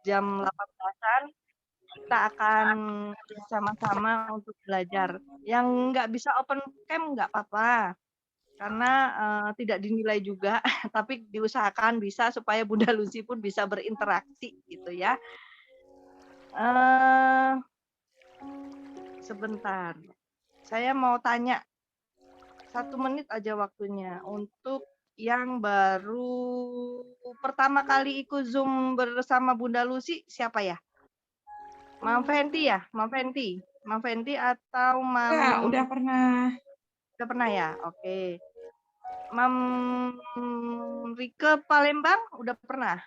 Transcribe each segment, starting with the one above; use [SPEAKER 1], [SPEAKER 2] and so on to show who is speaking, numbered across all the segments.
[SPEAKER 1] jam 18-an kita akan bersama-sama untuk belajar. Yang nggak bisa open cam nggak apa-apa, karena tidak dinilai juga, tapi diusahakan bisa supaya Bunda Lucy pun bisa berinteraksi gitu ya. Sebentar, saya mau tanya 1 menit aja waktunya untuk yang baru pertama kali ikut Zoom bersama Bunda Lucy siapa ya? Mam Fenty ya? Mam Fenty atau Mam
[SPEAKER 2] udah pernah.
[SPEAKER 1] Udah pernah ya? Oke. Mam Rike Palembang udah pernah?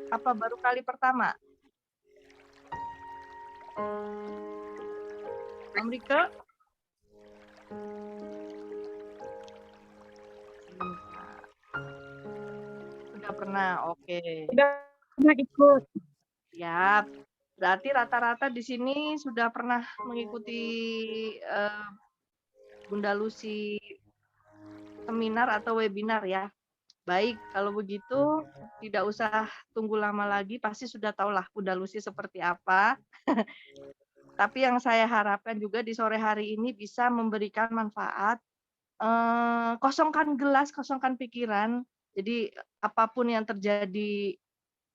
[SPEAKER 1] Apa baru kali pertama? Mam Rike? Udah pernah, oke.
[SPEAKER 2] Udah pernah ikut.
[SPEAKER 1] Siap. Berarti rata-rata di sini sudah pernah mengikuti Bunda Lucy seminar atau webinar ya. Baik, kalau begitu tidak usah tunggu lama lagi, pasti sudah tahulah Bunda Lucy seperti apa. Tapi yang saya harapkan juga di sore hari ini bisa memberikan manfaat, kosongkan gelas, kosongkan pikiran. Jadi apapun yang terjadi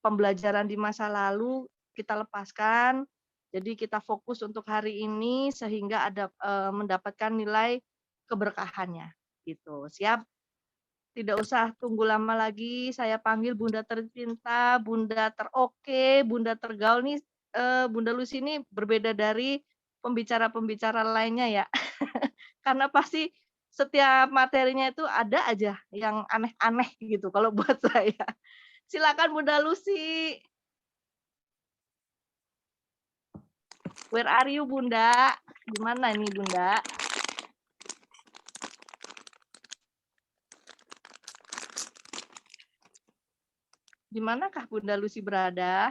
[SPEAKER 1] pembelajaran di masa lalu kita lepaskan. Jadi kita fokus untuk hari ini sehingga ada mendapatkan nilai keberkahannya gitu. Siap? Tidak usah tunggu lama lagi, saya panggil Bunda tercinta, Bunda teroke, Bunda tergaul nih, Bunda Lucy ini berbeda dari pembicara-pembicara lainnya ya. Karena pasti setiap materinya itu ada aja yang aneh-aneh gitu kalau buat saya. Silakan Bunda Lucy. Where are you Bunda? Di mana nih Bunda? Di manakah Bunda Lucy berada?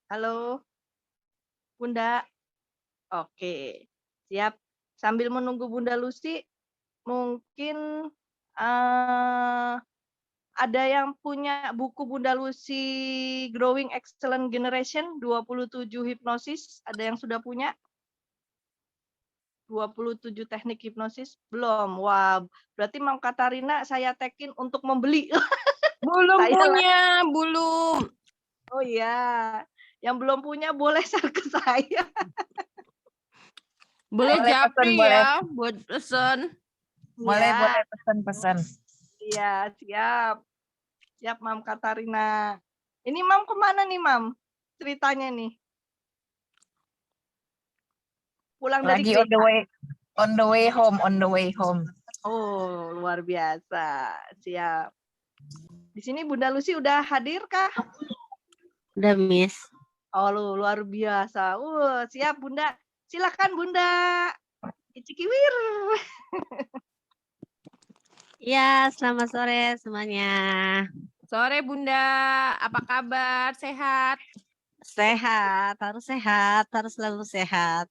[SPEAKER 1] Halo? Bunda? Oke, siap. Sambil menunggu Bunda Lucy, mungkin ada yang punya buku Bunda Lucy Growing Excellent Generation 27 hipnosis, ada yang sudah punya? 27 teknik hipnosis? Belum. Wah, berarti Mam Katarina saya tagin untuk membeli.
[SPEAKER 2] Belum
[SPEAKER 1] Saya
[SPEAKER 2] punya, belum.
[SPEAKER 1] Oh iya, yang belum punya boleh share ke saya.
[SPEAKER 2] Boleh
[SPEAKER 3] Boleh
[SPEAKER 2] japri
[SPEAKER 3] pesen,
[SPEAKER 2] ya buat pesen.
[SPEAKER 3] Boleh
[SPEAKER 1] Iya,
[SPEAKER 3] pesan-pesan.
[SPEAKER 1] iya, siap. Siap Mam Katarina. Ini Mam kemana nih Mam? Ceritanya nih. Pulang dari
[SPEAKER 3] Lagi
[SPEAKER 1] gereja.
[SPEAKER 3] on the way home.
[SPEAKER 1] Oh, luar biasa. Siap. Di sini Bunda Lucy udah hadir kah?
[SPEAKER 4] Udah, Miss.
[SPEAKER 1] Oh, luar biasa. Siap Bunda. Silakan Bunda. Icikiwir.
[SPEAKER 4] Iya, selamat sore semuanya.
[SPEAKER 2] Sore Bunda, apa kabar? Sehat?
[SPEAKER 4] Sehat, harus selalu sehat.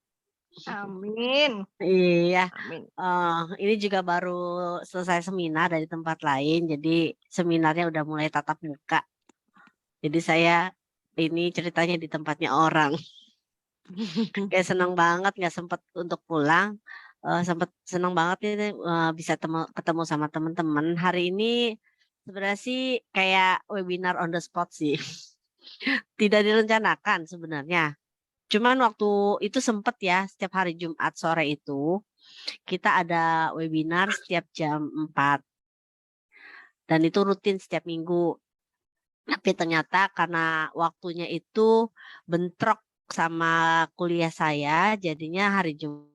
[SPEAKER 1] Amin.
[SPEAKER 4] Iya.
[SPEAKER 1] Amin.
[SPEAKER 4] Ini juga baru selesai seminar dari tempat lain, jadi seminarnya udah mulai tatap muka. Jadi saya ini ceritanya di tempatnya orang. Kayak senang banget nggak sempat untuk pulang. Senang banget ini bisa ketemu sama teman-teman. Hari ini sebenarnya sih kayak webinar on the spot sih. Tidak direncanakan sebenarnya. Cuman waktu itu sempet ya, setiap hari Jumat sore itu kita ada webinar setiap jam 4. Dan itu rutin setiap minggu. Tapi ternyata karena waktunya itu bentrok sama kuliah saya, jadinya hari Jumat.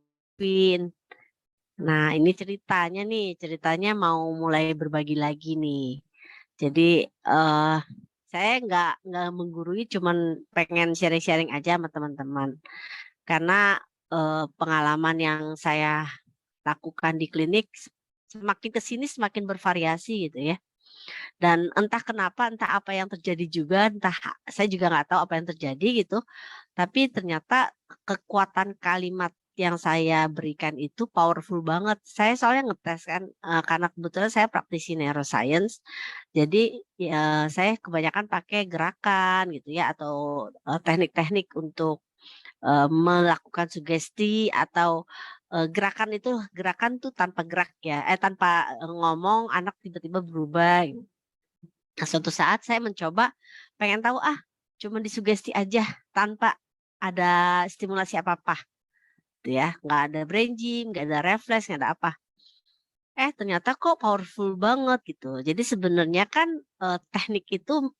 [SPEAKER 4] Nah, ini ceritanya mau mulai berbagi lagi nih. Jadi saya nggak menggurui, cuman pengen sharing-sharing aja sama teman-teman. Karena pengalaman yang saya lakukan di klinik semakin kesini semakin bervariasi gitu ya. Dan entah kenapa, entah apa yang terjadi juga, saya juga nggak tahu apa yang terjadi gitu. Tapi ternyata kekuatan kalimat yang saya berikan itu powerful banget. Saya soalnya ngetes kan, karena kebetulan saya praktisi neuroscience. Jadi saya kebanyakan pakai gerakan gitu ya atau teknik-teknik untuk melakukan sugesti atau gerakan tuh tanpa gerak ya, tanpa ngomong anak tiba-tiba berubah. Gitu. Nah, suatu saat saya mencoba pengen tahu cuma disugesti aja tanpa ada stimulasi apa-apa. Gitu ya, nggak ada brain gym, nggak ada refleks, nggak ada apa. Ternyata kok powerful banget gitu. Jadi sebenarnya kan teknik itu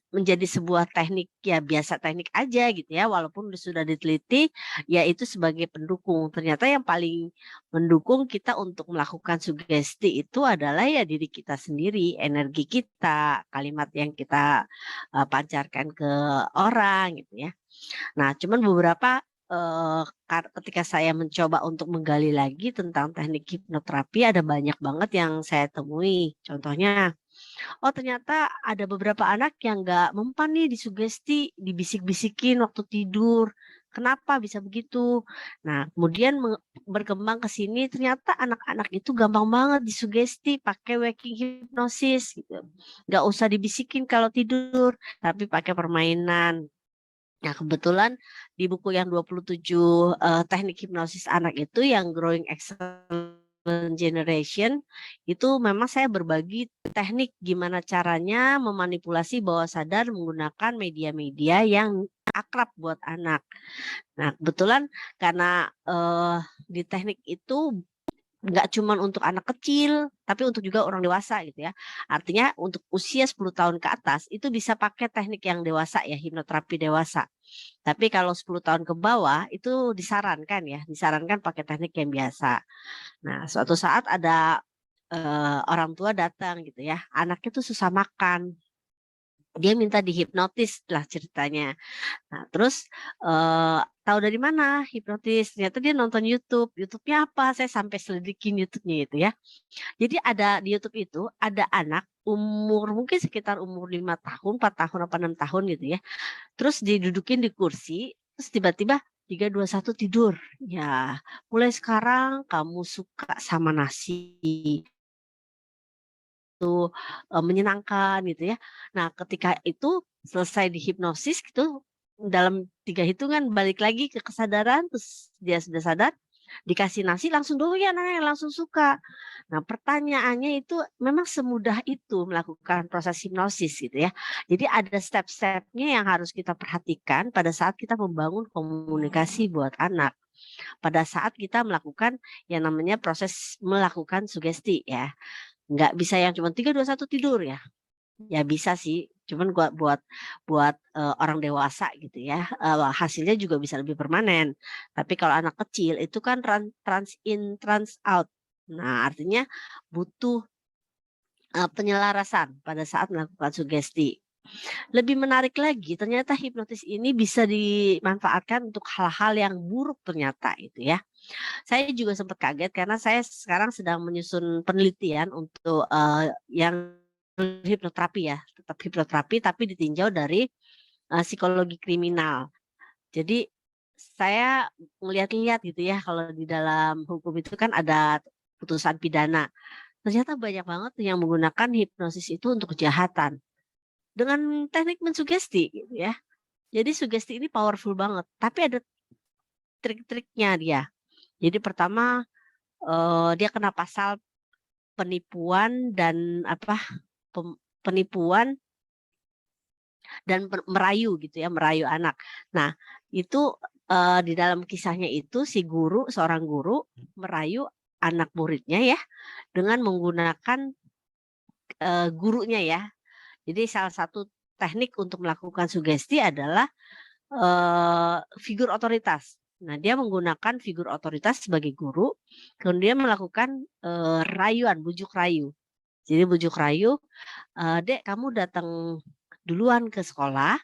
[SPEAKER 4] menjadi sebuah teknik ya biasa teknik aja gitu ya, walaupun sudah diteliti ya itu sebagai pendukung. Ternyata yang paling mendukung kita untuk melakukan sugesti itu adalah ya diri kita sendiri, energi kita, kalimat yang kita pancarkan ke orang gitu ya. Nah, cuman beberapa ketika saya mencoba untuk menggali lagi tentang teknik hipnoterapi ada banyak banget yang saya temui. Contohnya, ternyata ada beberapa anak yang nggak mempan nih disugesti, dibisik-bisikin waktu tidur. Kenapa bisa begitu? Nah, kemudian berkembang ke sini ternyata anak-anak itu gampang banget disugesti pakai waking hypnosis gitu. Nggak usah dibisikin kalau tidur, tapi pakai permainan. Nah, kebetulan di buku yang 27 teknik hipnosis anak itu yang Growing Excellent Generation itu memang saya berbagi teknik gimana caranya memanipulasi bawah sadar menggunakan media-media yang akrab buat anak. Nah, kebetulan karena di teknik itu nggak cuma untuk anak kecil, tapi untuk juga orang dewasa gitu ya. Artinya untuk usia 10 tahun ke atas itu bisa pakai teknik yang dewasa ya, hipnoterapi dewasa. Tapi kalau 10 tahun ke bawah itu disarankan pakai teknik yang biasa. Nah, suatu saat ada orang tua datang gitu ya, anaknya tuh susah makan. Dia minta dihipnotis lah ceritanya. Nah, terus tahu dari mana hipnotis? Ternyata dia nonton YouTube. YouTube-nya apa? Saya sampai selidikin YouTube-nya itu ya. Jadi ada di YouTube itu ada anak umur mungkin sekitar umur 5 tahun, 4 tahun apa 6 tahun gitu ya. Terus didudukin di kursi, terus tiba-tiba 3, 2, 1 tidur. Ya, mulai sekarang kamu suka sama nasi. Menyenangkan gitu ya. Nah, ketika itu selesai dihipnosis gitu, dalam 3 hitungan balik lagi ke kesadaran, terus dia sudah sadar, dikasih nasi langsung doyan anaknya, langsung suka. Nah, pertanyaannya itu memang semudah itu melakukan proses hipnosis gitu ya. Jadi ada step-stepnya yang harus kita perhatikan pada saat kita membangun komunikasi buat anak. Pada saat kita melakukan yang namanya proses melakukan sugesti ya. Nggak bisa yang cuma 3, 2, 1 tidur ya. Ya bisa sih, cuman buat orang dewasa gitu ya, hasilnya juga bisa lebih permanen. Tapi kalau anak kecil itu kan trans in, trans out. Nah, artinya butuh penyelarasan pada saat melakukan sugesti. Lebih menarik lagi, ternyata hipnotis ini bisa dimanfaatkan untuk hal-hal yang buruk ternyata itu ya. Saya juga sempat kaget karena saya sekarang sedang menyusun penelitian untuk yang hipnoterapi ya, tetap hipnoterapi tapi ditinjau dari psikologi kriminal. Jadi saya ngelihat-lihat gitu ya kalau di dalam hukum itu kan ada putusan pidana. Ternyata banyak banget yang menggunakan hipnosis itu untuk kejahatan dengan teknik mensugesti gitu ya. Jadi sugesti ini powerful banget, tapi ada trik-triknya dia. Jadi pertama dia kena pasal penipuan dan penipuan dan merayu gitu ya, merayu anak. Nah, itu di dalam kisahnya itu seorang guru merayu anak muridnya ya dengan menggunakan gurunya ya. Jadi salah satu teknik untuk melakukan sugesti adalah figur otoritas. Nah, dia menggunakan figur otoritas sebagai guru, kemudian melakukan rayuan, bujuk rayu. Jadi bujuk rayu, "Dek, kamu datang duluan ke sekolah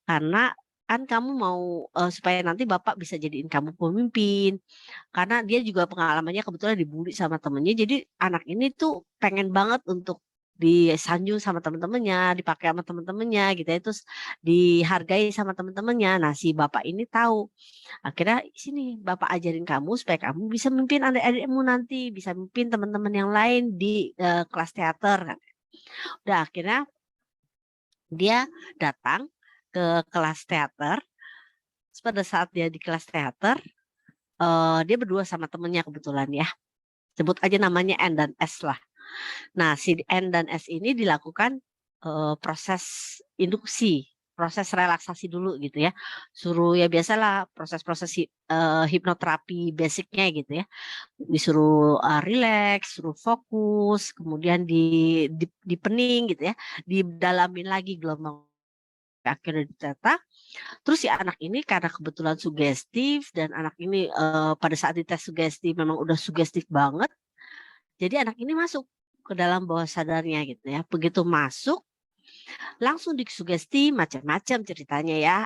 [SPEAKER 4] karena kan kamu mau supaya nanti bapak bisa jadiin kamu pemimpin." Karena dia juga pengalamannya kebetulan dibully sama temennya, jadi anak ini tuh pengen banget untuk disanjung sama teman-temannya, dipakai sama teman-temannya gitu ya, terus dihargai sama teman-temannya. Nah, si bapak ini tahu. Akhirnya sini bapak ajarin kamu supaya kamu bisa memimpin adik-adikmu nanti, bisa memimpin teman-teman yang lain di kelas teater kan. Udah akhirnya dia datang ke kelas teater. Pada saat dia di kelas teater, dia berdua sama temennya kebetulan ya. Sebut aja namanya N dan S lah. Nah, si N dan S ini dilakukan proses induksi, proses relaksasi dulu gitu ya. Suruh ya biasalah proses-proses hipnoterapi basicnya gitu ya. Disuruh relax, suruh fokus, kemudian dipening gitu ya, didalamin lagi gelombang akhirnya ditata. Terus si anak ini karena kebetulan sugestif dan anak ini pada saat dites sugesti memang udah sugestif banget. Jadi anak ini masuk ke dalam bawah sadarnya gitu ya. Begitu masuk langsung disugesti macam-macam ceritanya ya.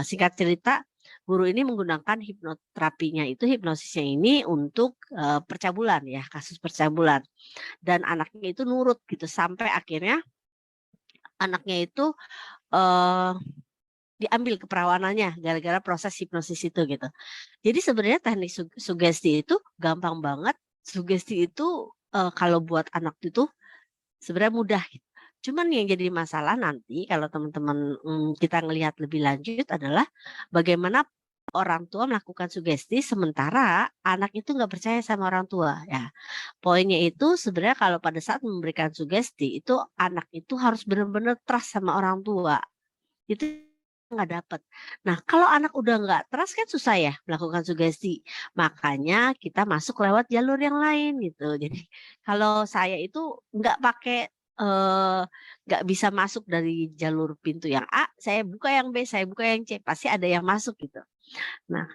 [SPEAKER 4] Singkat cerita guru ini menggunakan hipnoterapinya itu hipnosisnya ini untuk percabulan ya, kasus percabulan. Dan anaknya itu nurut gitu sampai akhirnya anaknya itu diambil keperawanannya gara-gara proses hipnosis itu gitu. Jadi sebenarnya teknik sugesti itu gampang banget. Sugesti itu kalau buat anak itu sebenarnya mudah. Cuman yang jadi masalah nanti kalau teman-teman kita ngelihat lebih lanjut adalah bagaimana orang tua melakukan sugesti sementara anak itu nggak percaya sama orang tua ya. Poinnya itu sebenarnya kalau pada saat memberikan sugesti itu anak itu harus benar-benar trust sama orang tua. Itu nggak dapat. Nah, kalau anak udah nggak trust kan susah ya melakukan sugesti. Makanya kita masuk lewat jalur yang lain gitu. Jadi kalau saya itu nggak pakai nggak bisa masuk dari jalur pintu yang A, saya buka yang B, saya buka yang C, pasti ada yang masuk gitu. Nah,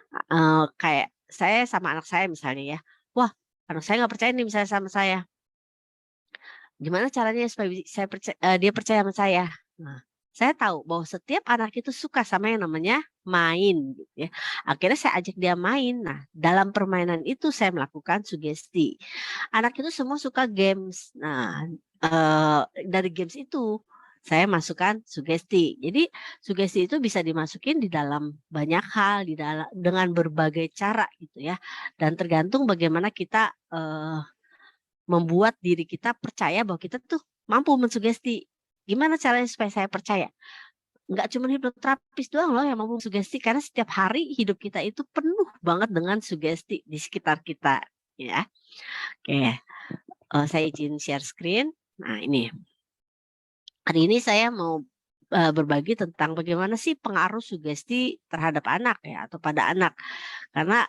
[SPEAKER 4] kayak saya sama anak saya misalnya ya, wah anak saya nggak percaya nih misalnya sama saya. Gimana caranya supaya dia percaya sama saya? Nah, saya tahu bahwa setiap anak itu suka sama yang namanya main gitu ya. Akhirnya saya ajak dia main. Nah, dalam permainan itu saya melakukan sugesti. Anak itu semua suka games. Nah, dari games itu saya masukkan sugesti. Jadi sugesti itu bisa dimasukin di dalam banyak hal, dengan berbagai cara gitu ya. Dan tergantung bagaimana kita membuat diri kita percaya bahwa kita tuh mampu mensugesti. Gimana caranya supaya saya percaya? Nggak cuma hipnoterapis doang loh yang mampu sugesti karena setiap hari hidup kita itu penuh banget dengan sugesti di sekitar kita ya. Oke, saya izin share screen. Nah ini, hari ini saya mau berbagi tentang bagaimana sih pengaruh sugesti terhadap anak ya atau pada anak. Karena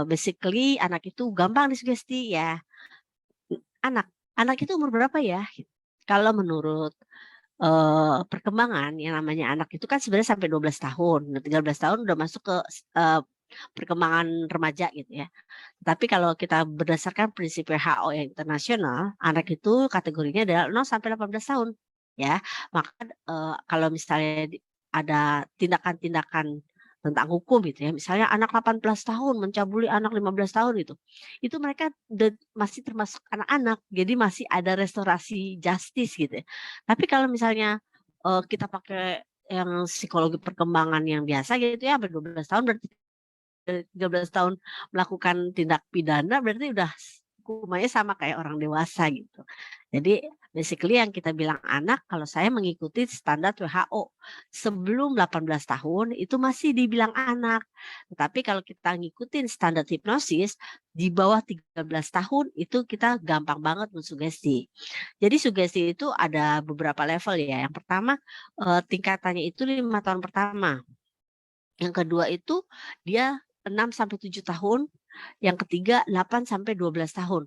[SPEAKER 4] basically anak itu gampang disugesti ya. Anak itu umur berapa ya? Kalau menurut perkembangan yang namanya anak itu kan sebenarnya sampai 12 tahun. Nah, 13 tahun udah masuk ke perkembangan remaja gitu ya. Tapi kalau kita berdasarkan prinsip WHO yang internasional, anak itu kategorinya adalah 0 sampai 18 tahun ya. Maka kalau misalnya ada tindakan-tindakan tentang hukum gitu ya, misalnya anak 18 tahun mencabuli anak 15 tahun itu mereka masih termasuk anak-anak, jadi masih ada restorasi justice gitu ya. Tapi kalau misalnya kita pakai yang psikologi perkembangan yang biasa gitu ya, sampai 12 tahun berarti 13 tahun melakukan tindak pidana berarti udah hukumannya sama kayak orang dewasa gitu. Jadi basically yang kita bilang anak kalau saya mengikuti standar WHO sebelum 18 tahun itu masih dibilang anak. Tetapi kalau kita ngikutin standar hipnosis di bawah 13 tahun itu kita gampang banget mensugesti. Jadi sugesti itu ada beberapa level ya. Yang pertama tingkatannya itu 5 tahun pertama. Yang kedua itu dia 6 sampai 7 tahun, yang ketiga 8 sampai 12 tahun.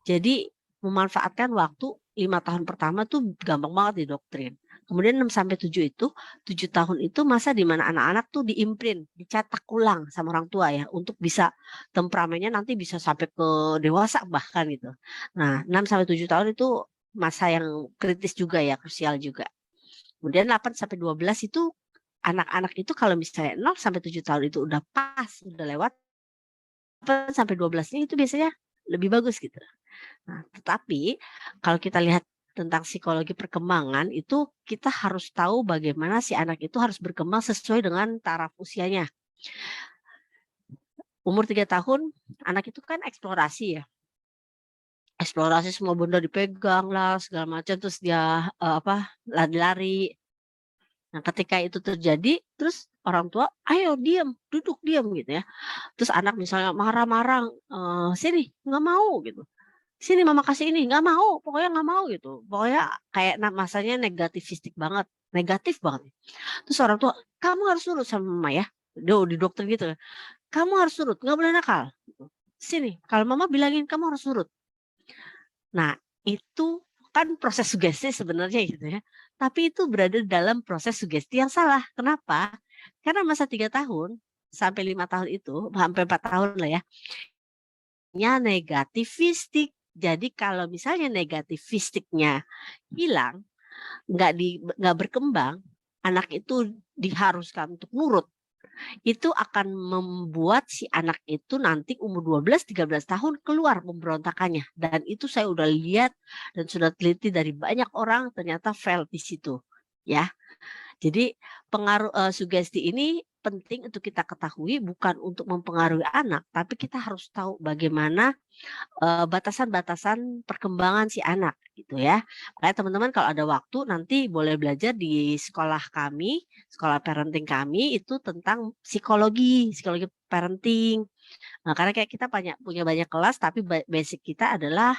[SPEAKER 4] Jadi memanfaatkan waktu 5 tahun pertama tuh gampang banget didoktrin. Kemudian 6 sampai 7 itu, 7 tahun itu masa di mana anak-anak tuh diimprint, dicetak ulang sama orang tua ya untuk bisa temperamennya nanti bisa sampai ke dewasa bahkan gitu. Nah, 6 sampai 7 tahun itu masa yang kritis juga ya, krusial juga. Kemudian 8 sampai 12 itu anak-anak itu kalau misalnya 0 sampai 7 tahun itu udah pas, udah lewat 8 sampai 12-nya itu biasanya lebih bagus gitu. Nah, tetapi kalau kita lihat tentang psikologi perkembangan itu kita harus tahu bagaimana si anak itu harus berkembang sesuai dengan taraf usianya. Umur 3 tahun anak itu kan eksplorasi ya. Eksplorasi semua benda dipegang lah segala macam, terus dia lari-lari. Nah, ketika itu terjadi, terus orang tua, "Ayo diam, duduk diam," gitu ya. Terus anak misalnya marah-marah, "Sini, nggak mau," gitu. "Sini mama kasih ini," "Nggak mau, pokoknya nggak mau," gitu. Pokoknya kayak masanya negativistik banget, negatif banget. Terus orang tua, "Kamu harus nurut sama mama ya." Di dokter gitu, "Kamu harus nurut, nggak boleh nakal. Sini, kalau mama bilangin kamu harus nurut." Nah, itu kan proses sugesti sebenarnya gitu ya. Tapi itu berada dalam proses sugesti yang salah. Kenapa? Karena masa 3 tahun sampai 5 tahun itu, sampai 4 tahun lah ya, negativistik. Jadi kalau misalnya negativistiknya hilang, nggak berkembang, anak itu diharuskan untuk nurut. Itu akan membuat si anak itu nanti umur 12-13 tahun keluar pemberontakannya. Dan itu saya udah lihat dan sudah teliti dari banyak orang ternyata fail di situ. Ya. Jadi pengaruh sugesti ini penting untuk kita ketahui bukan untuk mempengaruhi anak, tapi kita harus tahu bagaimana batasan-batasan perkembangan si anak gitu ya. Makanya teman-teman kalau ada waktu nanti boleh belajar di sekolah kami, sekolah parenting kami itu tentang psikologi parenting. Nah, karena kayak kita punya banyak kelas tapi basic kita adalah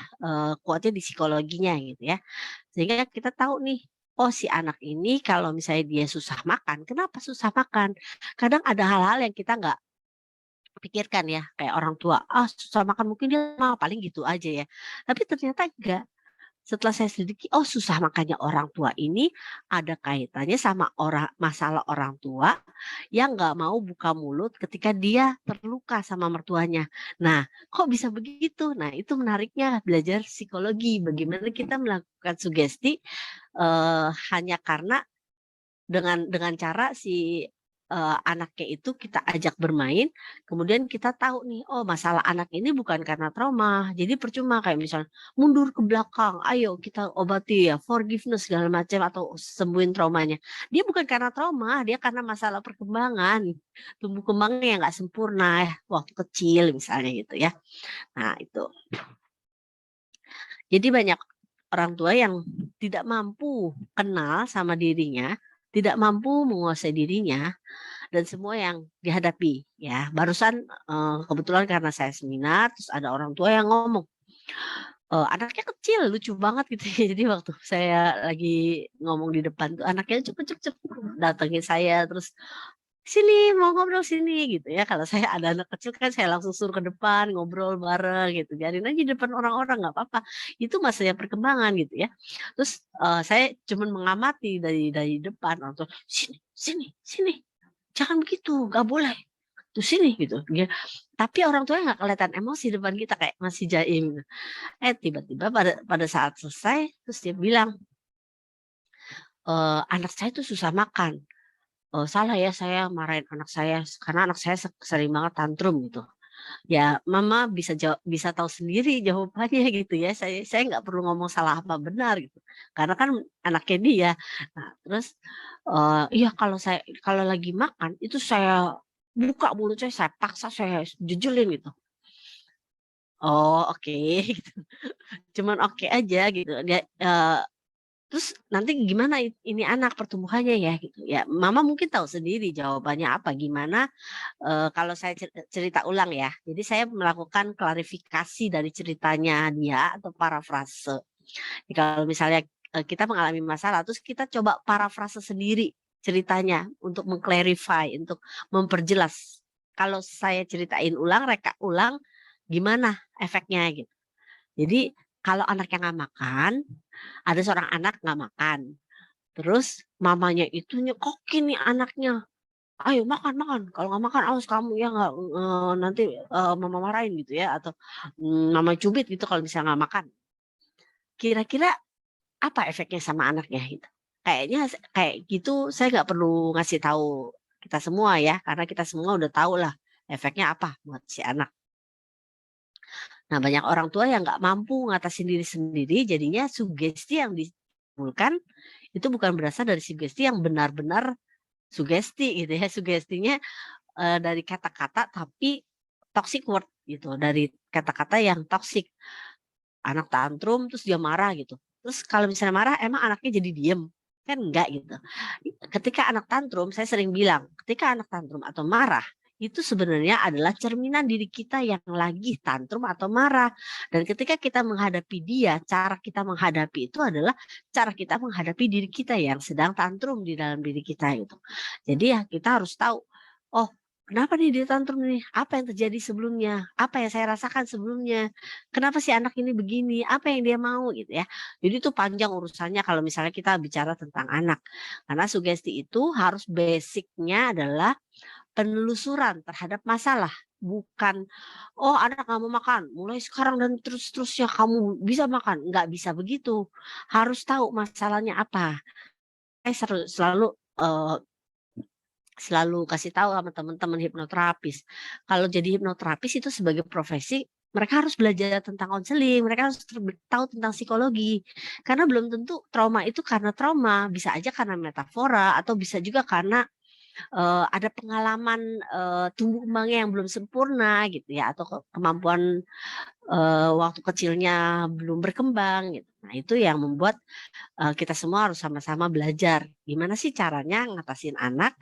[SPEAKER 4] kuatnya di psikologinya gitu ya. Sehingga kita tahu nih, oh si anak ini kalau misalnya dia susah makan, kenapa susah makan? Kadang ada hal-hal yang kita nggak pikirkan ya, kayak orang tua, susah makan mungkin dia paling gitu aja ya. Tapi ternyata enggak. Setelah saya selidiki, oh susah makannya orang tua ini ada kaitannya sama masalah orang tua yang nggak mau buka mulut ketika dia terluka sama mertuanya. Nah, kok bisa begitu? Nah, itu menariknya belajar psikologi, bagaimana kita melakukan sugesti hanya karena dengan cara si anaknya itu kita ajak bermain, kemudian kita tahu nih, oh masalah anak ini bukan karena trauma. Jadi percuma kayak misalnya mundur ke belakang, ayo kita obati ya, forgiveness segala macam atau sembuhin traumanya. Dia bukan karena trauma, dia karena masalah perkembangan, tumbuh kembangnya yang nggak sempurna ya, waktu kecil misalnya gitu ya. Nah itu. Jadi banyak orang tua yang tidak mampu kenal sama dirinya, tidak mampu menguasai dirinya, dan semua yang dihadapi ya. Barusan kebetulan karena saya seminar, terus ada orang tua yang ngomong, anaknya kecil lucu banget gitu ya. Jadi waktu saya lagi ngomong di depan tuh anaknya cepet datengin saya terus, "Sini mau ngobrol sini," gitu ya. Kalau saya ada anak kecil kan saya langsung suruh ke depan ngobrol bareng gitu, biarin aja di depan orang-orang nggak apa-apa, itu masanya perkembangan gitu ya. Terus saya cuman mengamati dari depan orang tua, "Sini sini sini, jangan begitu, nggak boleh, tuh sini," gitu. Tapi orang tuanya nggak kelihatan emosi depan kita kayak masih jaim gitu. Tiba-tiba pada saat selesai terus dia bilang, "Anak saya tuh susah makan." Salah ya saya marahin anak saya karena anak saya sering banget tantrum gitu. Ya mama bisa tahu sendiri jawabannya gitu ya, saya nggak perlu ngomong salah apa benar gitu, karena kan anaknya dia. Nah terus, iya kalau lagi makan itu saya buka mulutnya, saya paksa, saya jejelin gitu. Oh oke gitu, cuman oke aja gitu dia, terus nanti gimana ini anak pertumbuhannya ya gitu ya, mama mungkin tahu sendiri jawabannya apa gimana, kalau saya cerita ulang ya. Jadi saya melakukan klarifikasi dari ceritanya dia atau parafrase. Kalau misalnya, kita mengalami masalah terus kita coba parafrase sendiri ceritanya untuk untuk memperjelas. Kalau saya ceritain ulang, reka ulang, gimana efeknya gitu. Jadi kalau anaknya nggak makan, ada seorang anak nggak makan, terus mamanya itu nyekokin nih anaknya, "Ayo makan makan, kalau nggak makan awas kamu ya nggak, nanti, mama marahin," gitu ya atau, mama cubit gitu kalau misalnya nggak makan. Kira-kira apa efeknya sama anaknya gitu? Kayaknya kayak gitu saya nggak perlu ngasih tahu kita semua ya, karena kita semua udah tahu lah efeknya apa buat si anak. Nah, banyak orang tua yang nggak mampu ngatasin diri sendiri, jadinya sugesti yang ditimbulkan itu bukan berasal dari sugesti yang benar-benar sugesti gitu ya. Sugestinya dari kata-kata tapi toxic word gitu, dari kata-kata yang toxic. Anak tantrum terus dia marah gitu. Terus kalau misalnya marah emang anaknya jadi diem? Kan enggak gitu. Ketika anak tantrum, saya sering bilang, ketika anak tantrum atau marah, itu sebenarnya adalah cerminan diri kita yang lagi tantrum atau marah. Dan ketika kita menghadapi dia, cara kita menghadapi itu adalah cara kita menghadapi diri kita yang sedang tantrum di dalam diri kita gitu. Jadi ya kita harus tahu, oh kenapa nih dia tantrum nih? Apa yang terjadi sebelumnya? Apa yang saya rasakan sebelumnya? Kenapa si anak ini begini? Apa yang dia mau gitu ya. Jadi itu panjang urusannya kalau misalnya kita bicara tentang anak. Karena sugesti itu harus basicnya adalah penelusuran terhadap masalah. Bukan, oh anak gak mau makan, mulai sekarang dan terus-terusnya kamu bisa makan. Nggak bisa begitu. Harus tahu masalahnya apa. Saya selalu kasih tahu sama teman-teman hipnoterapis. Kalau jadi hipnoterapis itu sebagai profesi, mereka harus belajar tentang konseling, mereka harus tahu tentang psikologi. Karena belum tentu trauma itu karena trauma, bisa aja karena metafora atau bisa juga karena ada pengalaman tumbuh kembangnya yang belum sempurna gitu ya, atau kemampuan waktu kecilnya belum berkembang gitu. Nah, itu yang membuat kita semua harus sama-sama belajar gimana sih caranya ngatasin anak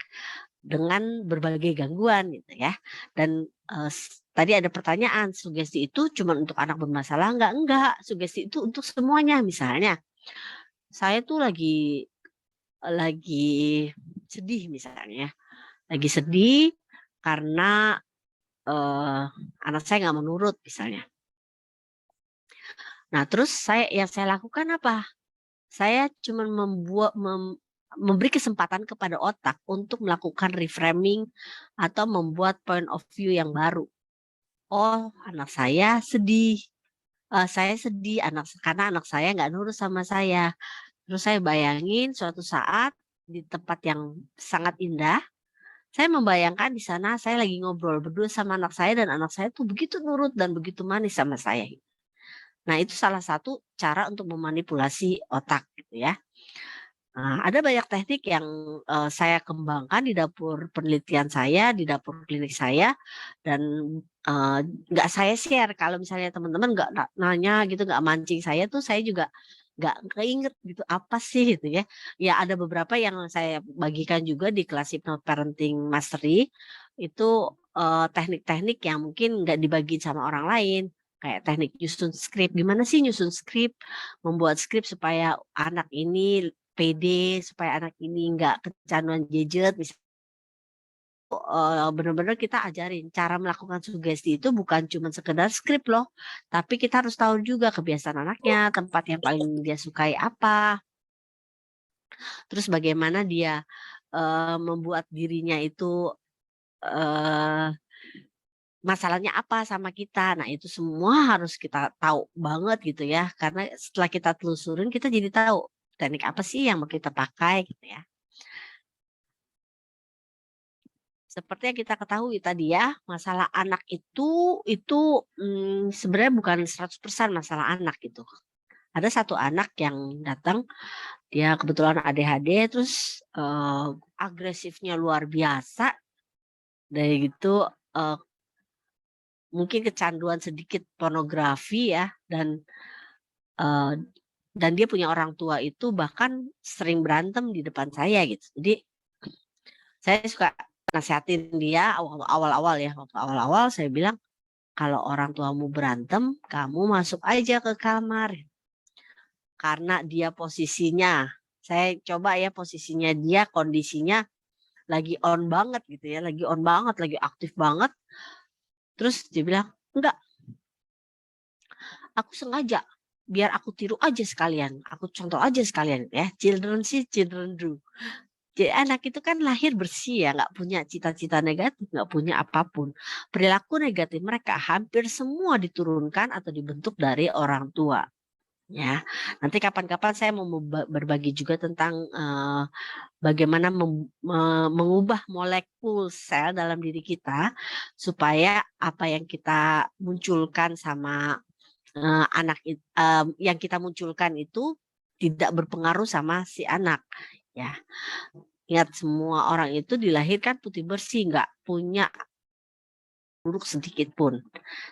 [SPEAKER 4] dengan berbagai gangguan gitu ya. Dan tadi ada pertanyaan, sugesti itu cuma untuk anak bermasalah enggak? Enggak, sugesti itu untuk semuanya. Misalnya, saya tuh lagi sedih misalnya, lagi sedih karena anak saya nggak mau nurut misalnya. Nah, terus yang saya lakukan apa? Saya cuma memberi kesempatan kepada otak untuk melakukan reframing atau membuat point of view yang baru. Oh, anak saya sedih. Saya sedih karena anak saya nggak nurut sama saya. Terus saya bayangin suatu saat di tempat yang sangat indah, saya membayangkan di sana saya lagi ngobrol berdua sama anak saya dan anak saya tuh begitu nurut dan begitu manis sama saya. Nah, itu salah satu cara untuk memanipulasi otak gitu ya. Nah, ada banyak teknik yang saya kembangkan di dapur penelitian saya, di dapur klinik saya, dan nggak saya share. Kalau misalnya teman-teman nggak nanya gitu, nggak mancing saya tuh, saya juga nggak keinget gitu apa sih gitu ya. Ya ada beberapa yang saya bagikan juga di kelas Hypnoparenting Mastery itu teknik-teknik yang mungkin nggak dibagi sama orang lain. Kayak teknik nyusun skrip, gimana sih nyusun skrip, membuat skrip supaya anak ini pede, supaya anak ini nggak kecanduan gadget misalnya. Benar-benar kita ajarin cara melakukan sugesti itu bukan cuma sekedar skrip loh, tapi kita harus tahu juga kebiasaan anaknya, tempat yang paling dia sukai apa, terus bagaimana dia membuat dirinya itu masalahnya apa sama kita. Nah, itu semua harus kita tahu banget gitu ya, karena setelah kita telusurin kita jadi tahu teknik apa sih yang mau kita pakai gitu ya. Seperti yang kita ketahui tadi ya, masalah anak itu sebenarnya bukan 100% masalah anak gitu. Ada satu anak yang datang, dia kebetulan ADHD, terus agresifnya luar biasa. Dari gitu mungkin kecanduan sedikit pornografi ya, dan dia punya orang tua itu bahkan sering berantem di depan saya gitu. Jadi saya suka nasihatin dia waktu awal-awal saya bilang, kalau orang tuamu berantem, kamu masuk aja ke kamar. Karena dia posisinya, saya coba ya posisinya dia, kondisinya lagi on banget gitu ya, lagi on banget, lagi aktif banget. Terus dia bilang, enggak, aku sengaja, biar aku tiru aja sekalian, aku contoh aja sekalian ya, children see, children do. Jadi anak itu kan lahir bersih ya, nggak punya cita-cita negatif, nggak punya apapun. Perilaku negatif mereka hampir semua diturunkan atau dibentuk dari orang tua. Ya, nanti kapan-kapan saya mau berbagi juga tentang bagaimana mengubah molekul sel dalam diri kita supaya apa yang kita munculkan sama yang kita munculkan itu tidak berpengaruh sama si anak. Ya, ingat semua orang itu dilahirkan putih bersih, nggak punya buruk sedikit pun.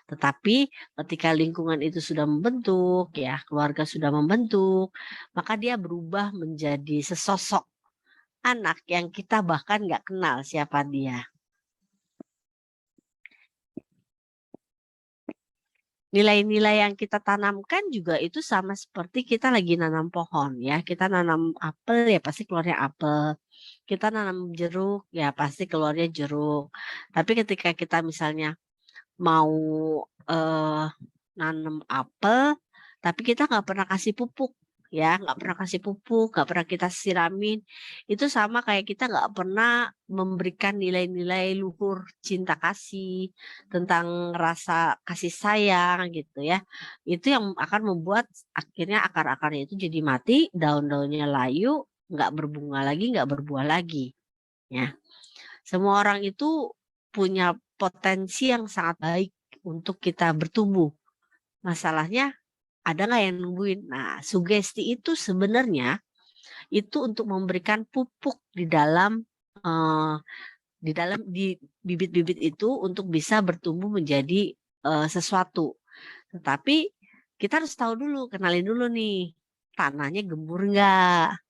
[SPEAKER 4] Tetapi ketika lingkungan itu sudah membentuk, ya keluarga sudah membentuk, maka dia berubah menjadi sesosok anak yang kita bahkan nggak kenal siapa dia. Nilai-nilai yang kita tanamkan juga itu sama seperti kita lagi nanam pohon ya. Kita nanam apel ya pasti keluarnya apel. Kita nanam jeruk ya pasti keluarnya jeruk. Tapi ketika kita misalnya mau nanam apel, tapi kita nggak pernah kasih pupuk ya, nggak pernah kasih pupuk, nggak pernah kita siramin, itu sama kayak kita nggak pernah memberikan nilai-nilai luhur cinta kasih, tentang rasa kasih sayang gitu ya. Itu yang akan membuat akhirnya akar-akarnya itu jadi mati, daun-daunnya layu, nggak berbunga lagi, nggak berbuah lagi. Ya, semua orang itu punya potensi yang sangat baik untuk kita bertumbuh. Masalahnya ada nggak yang nungguin? Nah, sugesti itu sebenarnya itu untuk memberikan pupuk di bibit-bibit itu untuk bisa bertumbuh menjadi sesuatu. Tetapi kita harus tahu dulu, kenalin dulu nih, tanahnya gembur nggak?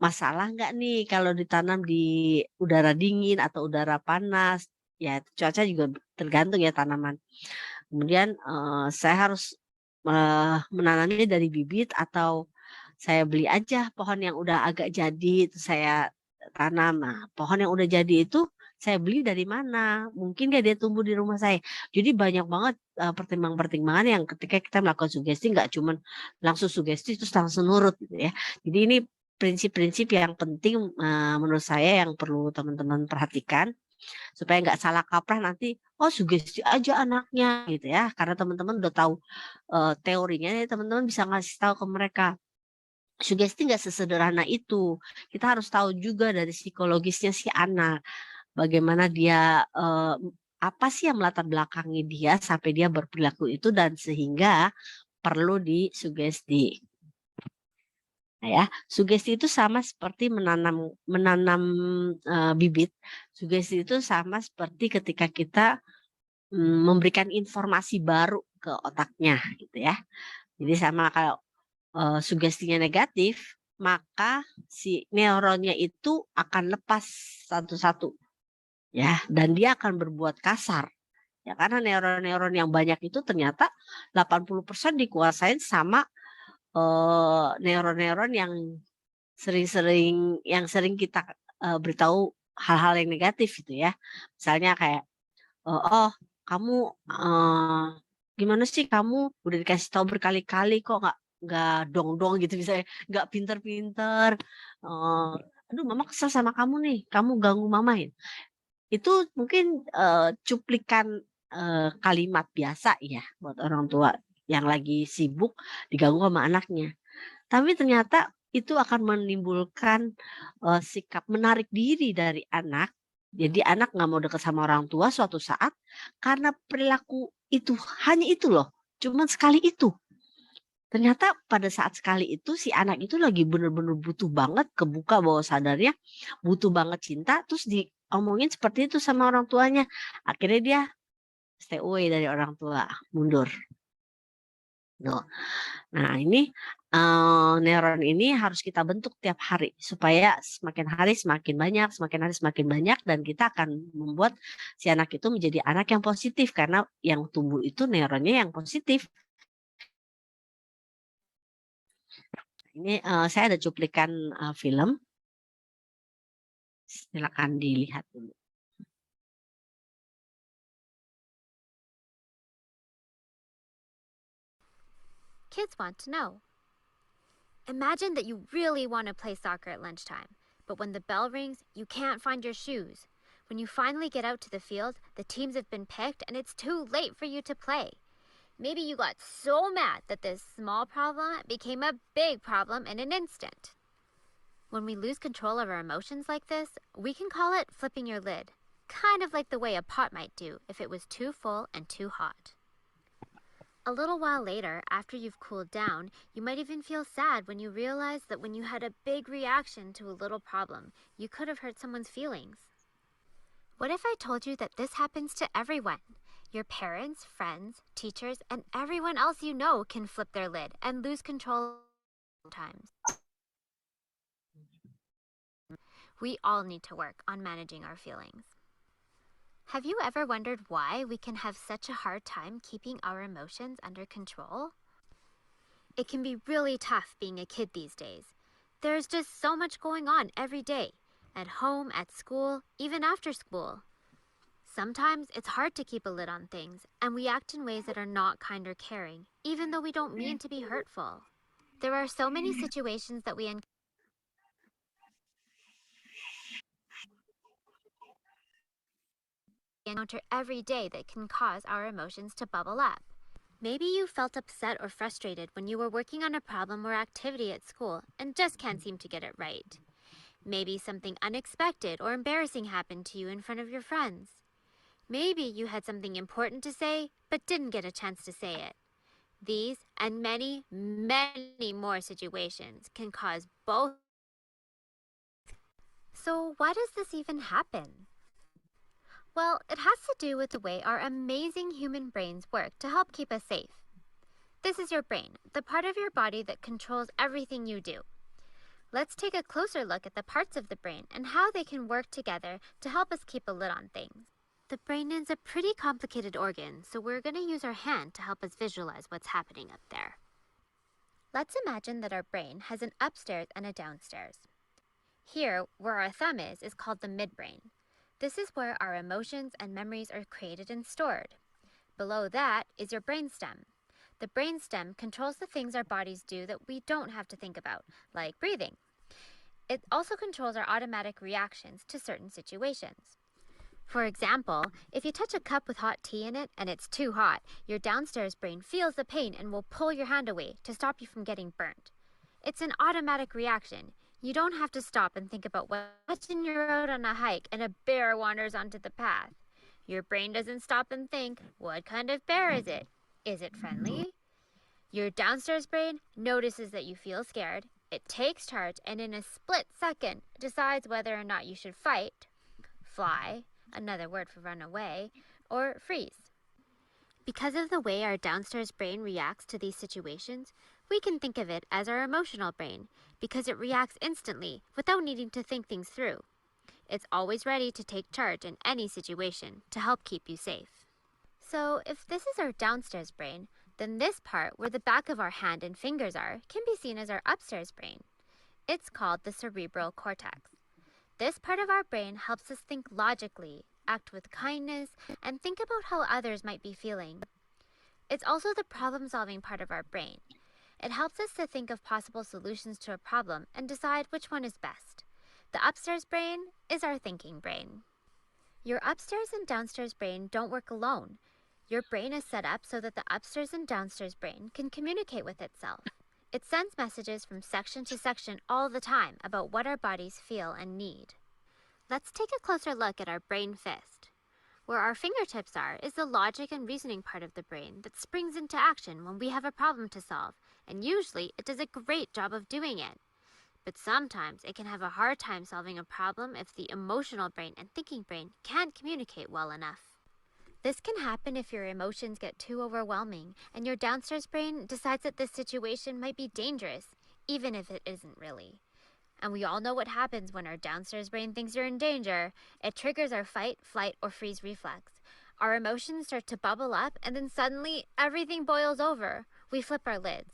[SPEAKER 4] Masalah nggak nih kalau ditanam di udara dingin atau udara panas? Ya, cuaca juga tergantung ya tanaman. Kemudian saya harus menanamnya dari bibit atau saya beli aja pohon yang udah agak jadi itu saya tanam. Nah, pohon yang udah jadi itu saya beli dari mana? Mungkin nggak dia tumbuh di rumah saya. Jadi banyak banget pertimbangan-pertimbangan yang ketika kita melakukan sugesti nggak cuman langsung sugesti terus langsung nurut gitu ya. Jadi ini prinsip-prinsip yang penting menurut saya yang perlu teman-teman perhatikan supaya nggak salah kaprah nanti sugesti aja anaknya gitu ya, karena teman-teman udah tahu teorinya ya, teman-teman bisa ngasih tahu ke mereka sugesti nggak sesederhana itu. Kita harus tahu juga dari psikologisnya si anak, bagaimana dia apa sih yang melatar belakangi dia sampai dia berperilaku itu dan sehingga perlu disugesti. Nah ya, sugesti itu sama seperti menanam bibit. Sugesti itu sama seperti ketika kita memberikan informasi baru ke otaknya gitu ya. Jadi sama kalau sugestinya negatif, maka si neuronnya itu akan lepas satu-satu ya, dan dia akan berbuat kasar. Ya karena neuron-neuron yang banyak itu ternyata 80% dikuasain sama neuron-neuron yang sering kita beritahu hal-hal yang negatif gitu ya. Misalnya kayak kamu gimana sih kamu udah dikasih tahu berkali-kali kok nggak dong-dong gitu misalnya, nggak pinter-pinter, aduh mama kesel sama kamu nih, kamu ganggu mama ya. Itu mungkin cuplikan kalimat biasa ya buat orang tua yang lagi sibuk diganggu sama anaknya. Tapi ternyata itu akan menimbulkan sikap menarik diri dari anak. Jadi anak nggak mau dekat sama orang tua suatu saat karena perilaku itu hanya itu loh, cuman sekali itu. Ternyata pada saat sekali itu si anak itu lagi bener-bener butuh banget kebuka bawah sadarnya, butuh banget cinta, terus diomongin seperti itu sama orang tuanya. Akhirnya dia stay away dari orang tua, mundur. Nah ini neuron ini harus kita bentuk tiap hari supaya semakin hari semakin banyak, semakin hari semakin banyak dan kita akan membuat si anak itu menjadi anak yang positif karena yang tumbuh itu neuronnya yang positif. Ini saya ada cuplikan film, silakan dilihat dulu.
[SPEAKER 5] Kids want to know. Imagine that you really want to play soccer at lunchtime, but when the bell rings, you can't find your shoes. When you finally get out to the field, the teams have been picked and it's too late for you to play. Maybe you got so mad that this small problem became a big problem in an instant. When we lose control of our emotions like this, we can call it flipping your lid, kind of like the way a pot might do if it was too full and too hot. A little while later, after you've cooled down, you might even feel sad when you realize that when you had a big reaction to a little problem, you could have hurt someone's feelings. What if I told you that this happens to everyone? Your parents, friends, teachers, and everyone else you know can flip their lid and lose control sometimes. We all need to work on managing our feelings. Have you ever wondered why we can have such a hard time keeping our emotions under control? It can be really tough being a kid these days. There's just so much going on every day, at home, at school, even after school. Sometimes it's hard to keep a lid on things, and we act in ways that are not kind or caring, even though we don't mean to be hurtful. There are so many situations that we encounter every day that can cause our emotions to bubble up. Maybe you felt upset or frustrated when you were working on a problem or activity at school and just can't seem to get it right. Maybe something unexpected or embarrassing happened to you in front of your friends. Maybe you had something important to say but didn't get a chance to say it. These and many, many more situations can cause both. So why does this even happen? Well, it has to do with the way our amazing human brains work to help keep us safe. This is your brain, the part of your body that controls everything you do. Let's take a closer look at the parts of the brain and how they can work together to help us keep a lid on things. The brain is a pretty complicated organ, so we're going to use our hand to help us visualize what's happening up there. Let's imagine that our brain has an upstairs and a downstairs. Here, where our thumb is called the midbrain. This is where our emotions and memories are created and stored. Below that is your brainstem. The brainstem controls the things our bodies do that we don't have to think about, like breathing. It also controls our automatic reactions to certain situations. For example, if you touch a cup with hot tea in it and it's too hot, your downstairs brain feels the pain and will pull your hand away to stop you from getting burnt. It's an automatic reaction. You don't have to stop and think about when you're out on a hike and a bear wanders onto the path. Your brain doesn't stop and think, what kind of bear is it? Is it friendly? Your downstairs brain notices that you feel scared. It takes charge and in a split second decides whether or not you should fight, fly, another word for run away, or freeze. Because of the way our downstairs brain reacts to these situations, we can think of it as our emotional brain because it reacts instantly without needing to think things through. It's always ready to take charge in any situation to help keep you safe. So if this is our downstairs brain, then this part where the back of our hand and fingers are can be seen as our upstairs brain. It's called the cerebral cortex. This part of our brain helps us think logically, act with kindness, and think about how others might be feeling. It's also the problem-solving part of our brain. It helps us to think of possible solutions to a problem and decide which one is best. The upstairs brain is our thinking brain. Your upstairs and downstairs brain don't work alone. Your brain is set up so that the upstairs and downstairs brain can communicate with itself. It sends messages from section to section all the time about what our bodies feel and need. Let's take a closer look at our brain fist. Where our fingertips are is the logic and reasoning part of the brain that springs into action when we have a problem to solve, and usually it does a great job of doing it. But sometimes it can have a hard time solving a problem if the emotional brain and thinking brain can't communicate well enough. This can happen if your emotions get too overwhelming and your downstairs brain decides that this situation might be dangerous, even if it isn't really. And we all know what happens when our downstairs brain thinks you're in danger. It triggers our fight, flight, or freeze reflex. Our emotions start to bubble up, and then suddenly everything boils over. We flip our lids.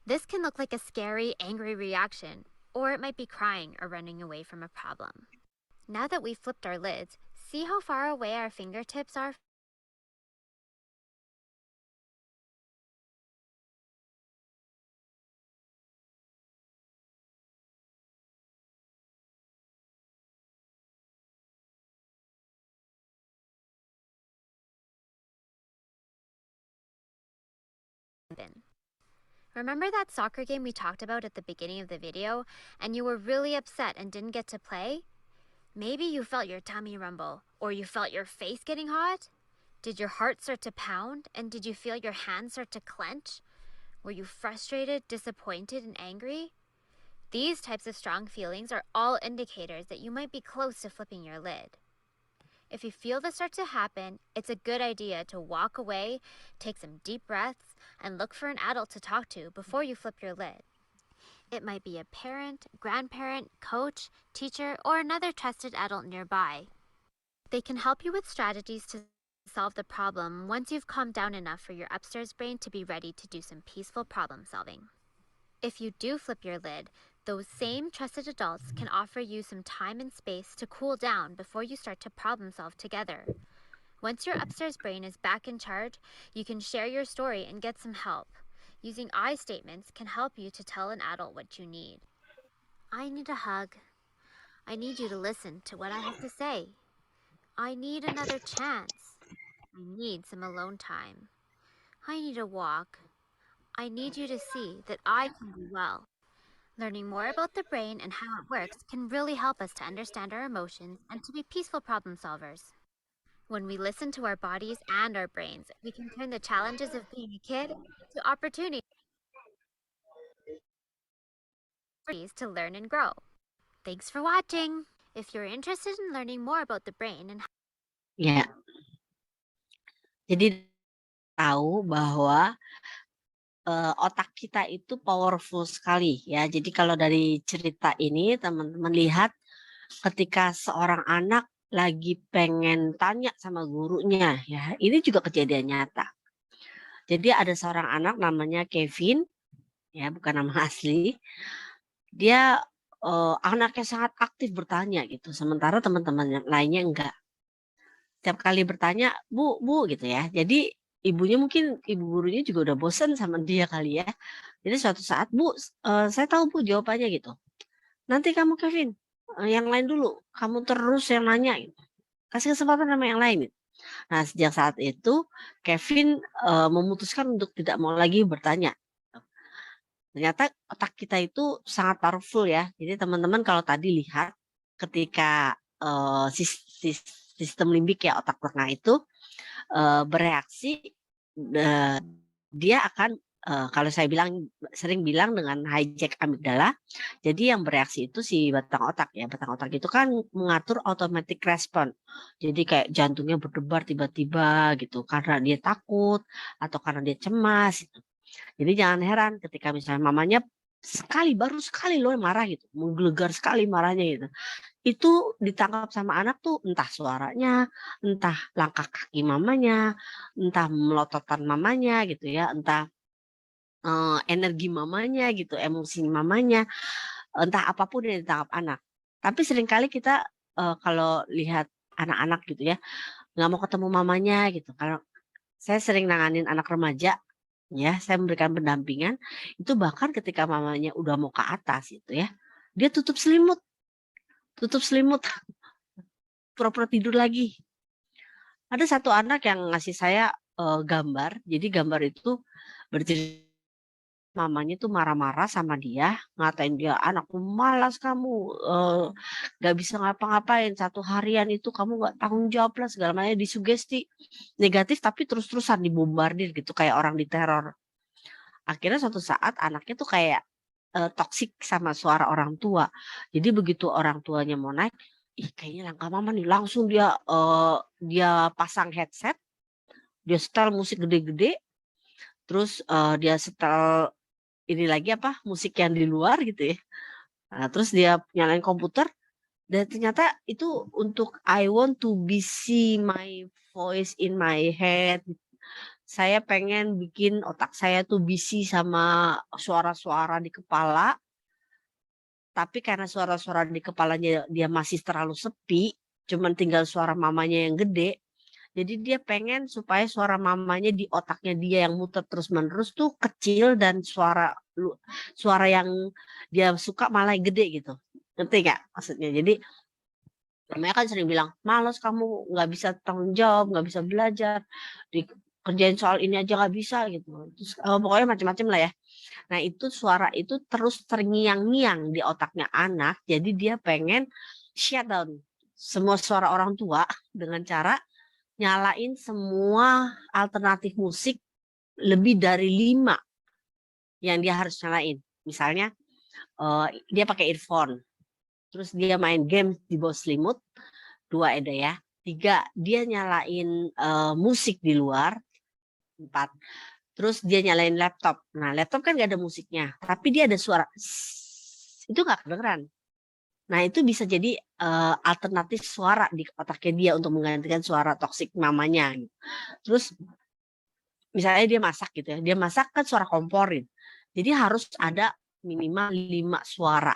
[SPEAKER 5] This can look like a scary, angry reaction, or it might be crying or running away from a problem. Now that we've flipped our lids, see how far away our fingertips are Remember that soccer game we talked about at the beginning of the video, and you were really upset and didn't get to play? Maybe you felt your tummy rumble, or you felt your face getting hot? Did your heart start to pound, and did you feel your hands start to clench? Were you frustrated, disappointed, and angry? These types of strong feelings are all indicators that you might be close to flipping your lid. If you feel this start to happen, it's a good idea to walk away, take some deep breaths, and look for an adult to talk to before you flip your lid. It might be a parent, grandparent, coach, teacher, or another trusted adult nearby. They can help you with strategies to solve the problem once you've calmed down enough for your upstairs brain to be ready to do some peaceful problem solving. If you do flip your lid, those same trusted adults can offer you some time and space to cool down before you start to problem solve together. Once your upstairs brain is back in charge, you can share your story and get some help. Using I statements can help you to tell an adult what you need. I need a hug. I need you to listen to what I have to say. I need another chance. I need some alone time. I need a walk. I need you to see that I can do well. Learning more about the brain and how it works can really help us to understand our emotions and to be peaceful problem solvers. When we listen to our bodies and our brains, we can turn the challenges of being a kid to opportunities to learn and grow. Thanks for watching. If you're interested in learning more about the brain and
[SPEAKER 4] Ya, jadi tahu bahwa otak kita itu powerful sekali ya. Jadi kalau dari cerita ini teman-teman lihat ketika seorang anak lagi pengen tanya sama gurunya ya, ini juga kejadian nyata. Jadi ada seorang anak namanya Kevin, ya bukan nama asli. Dia anaknya sangat aktif bertanya gitu, sementara teman-teman lainnya enggak. Setiap kali bertanya, Bu, gitu ya. Jadi ibunya mungkin ibu gurunya juga udah bosen sama dia kali ya. Jadi suatu saat, Bu, saya tahu Bu jawabannya gitu. Nanti kamu Kevin, yang lain dulu. Kamu terus yang nanya gitu. Kasih kesempatan sama yang lain gitu. Nah sejak saat itu Kevin memutuskan untuk tidak mau lagi bertanya. Ternyata otak kita itu sangat powerful ya. Jadi teman-teman kalau tadi lihat ketika sistem limbik ya otak tengah itu bereaksi, dia akan kalau saya sering bilang dengan hijack amigdala. Jadi yang bereaksi itu si batang otak ya. Batang otak itu kan mengatur automatic response. Jadi kayak jantungnya berdebar tiba-tiba gitu karena dia takut atau karena dia cemas gitu. Jadi jangan heran ketika misalnya mamanya baru sekali loh marah gitu, menggelegar sekali marahnya gitu. Itu ditangkap sama anak tuh entah suaranya, entah langkah kaki mamanya, entah melototan mamanya gitu ya, entah energi mamanya gitu, emosi mamanya, entah apapun yang ditangkap anak. Tapi seringkali kita kalau lihat anak-anak gitu ya, nggak mau ketemu mamanya gitu. Kalau saya sering nanganin anak remaja, ya saya memberikan pendampingan, itu bahkan ketika mamanya udah mau ke atas gitu ya, dia tutup selimut, pura-pura tidur lagi. Ada satu anak yang ngasih saya gambar, jadi gambar itu bercerita mamanya tuh marah-marah sama dia, ngatain dia, "Anakku malas kamu, nggak bisa ngapa-ngapain, 1 harian itu kamu nggak tanggung jawab lah," segala macam, disugesti negatif tapi terus-terusan dibombardir gitu kayak orang diteror. Akhirnya suatu saat anaknya tuh kayak toksik sama suara orang tua. Jadi begitu orang tuanya mau naik, "Ih kayaknya langkah mama nih," langsung dia pasang headset, dia setel musik gede-gede, terus dia setel ini lagi musik yang di luar gitu ya. Nah, terus dia nyalain komputer dan ternyata itu untuk I want to be see my voice in my head. Saya pengen bikin otak saya tuh busy sama suara-suara di kepala. Tapi karena suara-suara di kepalanya dia masih terlalu sepi, cuman tinggal suara mamanya yang gede. Jadi dia pengen supaya suara mamanya di otaknya dia yang muter terus-menerus tuh kecil dan suara yang dia suka malah gede gitu. Ngerti nggak maksudnya? Jadi namanya kan sering bilang, "Males kamu, nggak bisa tanggung jawab, nggak bisa belajar." kerjain soal ini aja nggak bisa gitu. Terus pokoknya macam-macam lah ya. Nah itu suara itu terus terngiang-ngiang di otaknya anak, jadi dia pengen shut down semua suara orang tua dengan cara nyalain semua alternatif musik lebih dari 5 yang dia harus nyalain. Misalnya dia pakai earphone, terus dia main game di bawah selimut, 2 ada ya. 3 dia nyalain musik di luar, 4 terus dia nyalain laptop. Nah laptop kan gak ada musiknya, tapi dia ada suara itu gak kedengeran. Nah itu bisa jadi alternatif suara di otaknya dia untuk menggantikan suara toksik mamanya. Terus misalnya dia masak gitu ya, dia masak kan suara kompor gitu. Jadi harus ada minimal 5 suara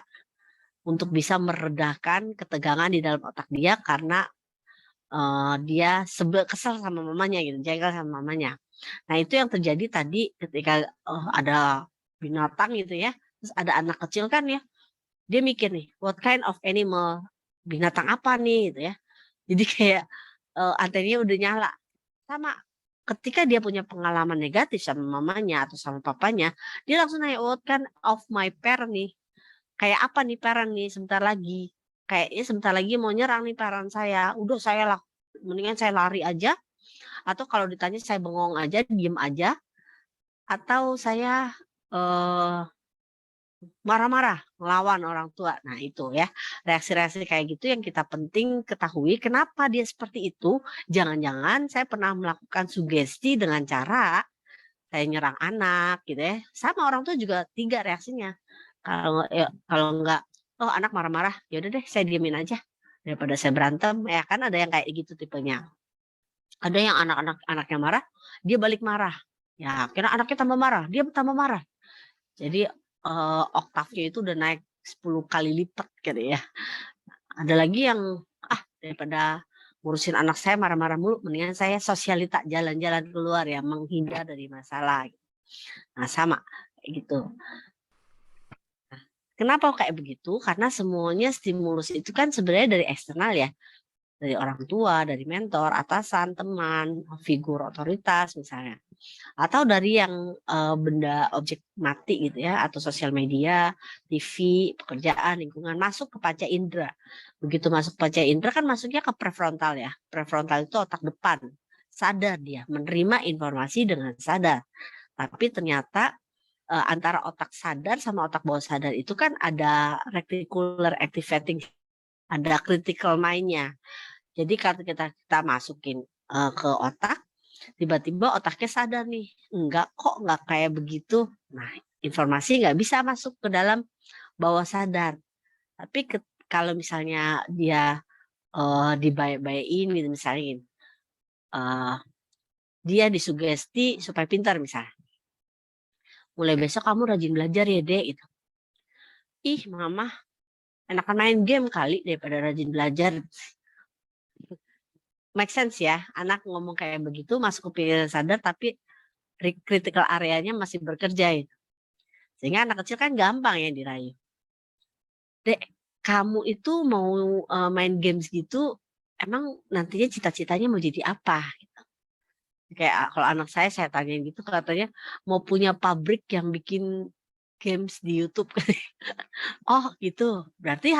[SPEAKER 4] untuk bisa meredakan ketegangan di dalam otak dia karena dia kesel sama mamanya gitu, jengkel sama mamanya. Nah itu yang terjadi tadi ketika ada binatang gitu ya, terus ada anak kecil kan ya, dia mikir nih, what kind of animal, binatang apa nih gitu ya. Jadi kayak antenanya udah nyala. Sama ketika dia punya pengalaman negatif sama mamanya atau sama papanya, dia langsung nanya, what kind of my parent nih, kayak apa nih parent nih sebentar lagi. Kayaknya sebentar lagi mau nyerang nih parent saya. Udah saya mendingan saya lari aja. Atau kalau ditanya saya bengong aja, diem aja. Atau saya marah-marah, melawan orang tua. Nah itu ya, reaksi-reaksi kayak gitu yang kita penting ketahui. Kenapa dia seperti itu? Jangan-jangan saya pernah melakukan sugesti dengan cara saya nyerang anak gitu ya. Sama orang tua juga 3 reaksinya. Kalau enggak, oh anak marah-marah, ya udah deh saya diemin aja daripada saya berantem. Ya kan ada yang kayak gitu tipenya. Ada yang anaknya marah, dia balik marah. Ya akhirnya anaknya tambah marah, dia tambah marah. Jadi oktavnya itu udah naik 10 kali lipat gitu ya. Ada lagi yang daripada ngurusin anak saya marah-marah mulu, mendingan saya sosialita jalan-jalan keluar ya, menghindar dari masalah. Nah sama kayak gitu. Kenapa kayak begitu? Karena semuanya stimulus itu kan sebenarnya dari eksternal ya. Dari orang tua, dari mentor, atasan, teman, figur otoritas misalnya. Atau dari yang benda objek mati gitu ya, atau sosial media, TV, pekerjaan, lingkungan, masuk ke panca indera. Begitu masuk panca indera kan masuknya ke prefrontal ya. Prefrontal itu otak depan. Sadar dia, menerima informasi dengan sadar. Tapi ternyata antara otak sadar sama otak bawah sadar itu kan ada reticular activating, ada critical mind-nya. Jadi kalau kita masukin ke otak, tiba-tiba otaknya sadar nih, enggak kok nggak kayak begitu. Nah informasi nggak bisa masuk ke dalam bawah sadar. Tapi kalau misalnya dia dibaik-baikin gitu misalnya, dia disugesti supaya pintar misalnya. Mulai besok kamu rajin belajar ya dek gitu. Ih mama enakan main game kali daripada rajin belajar. Make sense ya, anak ngomong kayak begitu masuk ke pikiran sadar tapi critical areanya masih bekerja itu. Sehingga anak kecil kan gampang ya dirayu. Dek, kamu itu mau main games gitu, emang nantinya cita-citanya mau jadi apa? Gitu. Kayak kalau anak saya tanyain gitu, katanya mau punya pabrik yang bikin games di YouTube. Oh gitu, berarti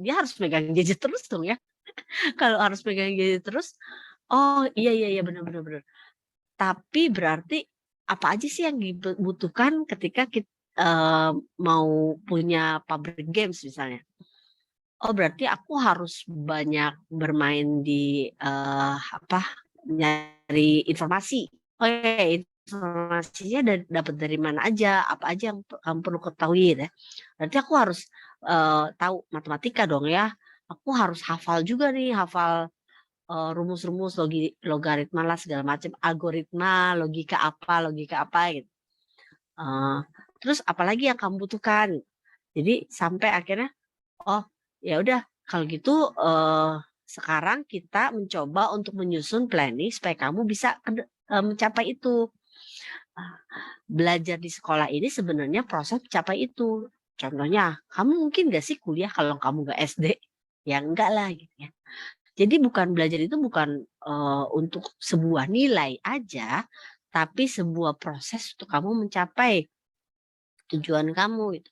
[SPEAKER 4] dia harus megang gadget terus dong ya. Kalau harus megang gadget terus, oh iya benar. Tapi berarti apa aja sih yang dibutuhkan ketika kita mau punya pabrik games misalnya? Oh berarti aku harus banyak bermain di nyari informasi. Oh ya, informasinya dapat dari mana aja, apa aja yang kamu perlu ketahui ya. Berarti aku harus tahu matematika dong ya. Aku harus hafal juga nih, hafal rumus-rumus logaritma lah segala macam, algoritma, logika apa gitu. Terus apalagi yang kamu butuhkan. Jadi sampai akhirnya oh ya udah kalau gitu sekarang kita mencoba untuk menyusun planning supaya kamu bisa mencapai itu. Belajar di sekolah ini sebenarnya proses mencapai itu. Contohnya, kamu mungkin gak sih kuliah kalau kamu gak SD? Ya enggak lah gitu ya. Jadi bukan belajar itu bukan untuk sebuah nilai aja, tapi sebuah proses untuk kamu mencapai tujuan kamu gitu.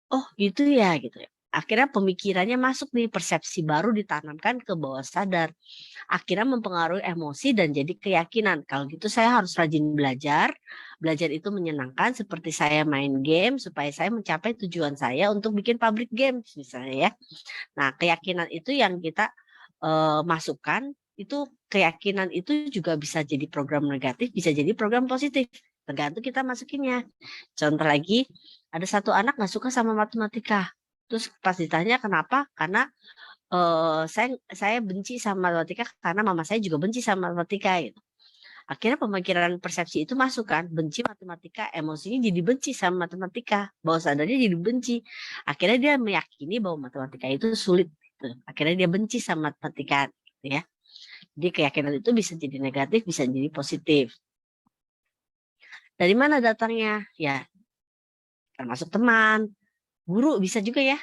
[SPEAKER 4] Oh gitu ya gitu ya. Akhirnya pemikirannya masuk nih, persepsi baru ditanamkan ke bawah sadar. Akhirnya mempengaruhi emosi dan jadi keyakinan. Kalau gitu saya harus rajin belajar. Belajar itu menyenangkan seperti saya main game supaya saya mencapai tujuan saya untuk bikin pabrik games misalnya ya. Nah keyakinan itu yang kita masukkan, itu keyakinan itu juga bisa jadi program negatif, bisa jadi program positif. Tergantung kita masukinnya. Contoh lagi, ada satu anak nggak suka sama matematika. Terus pas ditanya kenapa? Karena saya benci sama matematika karena mama saya juga benci sama matematika gitu. Akhirnya pemikiran persepsi itu masuk kan, benci matematika, emosinya jadi benci sama matematika, bawah sadarnya jadi benci. Akhirnya dia meyakini bahwa matematika itu sulit. Gitu. Akhirnya dia benci sama matematika, gitu ya. Jadi keyakinan itu bisa jadi negatif, bisa jadi positif. Dari mana datangnya? Ya, termasuk teman, guru bisa juga ya.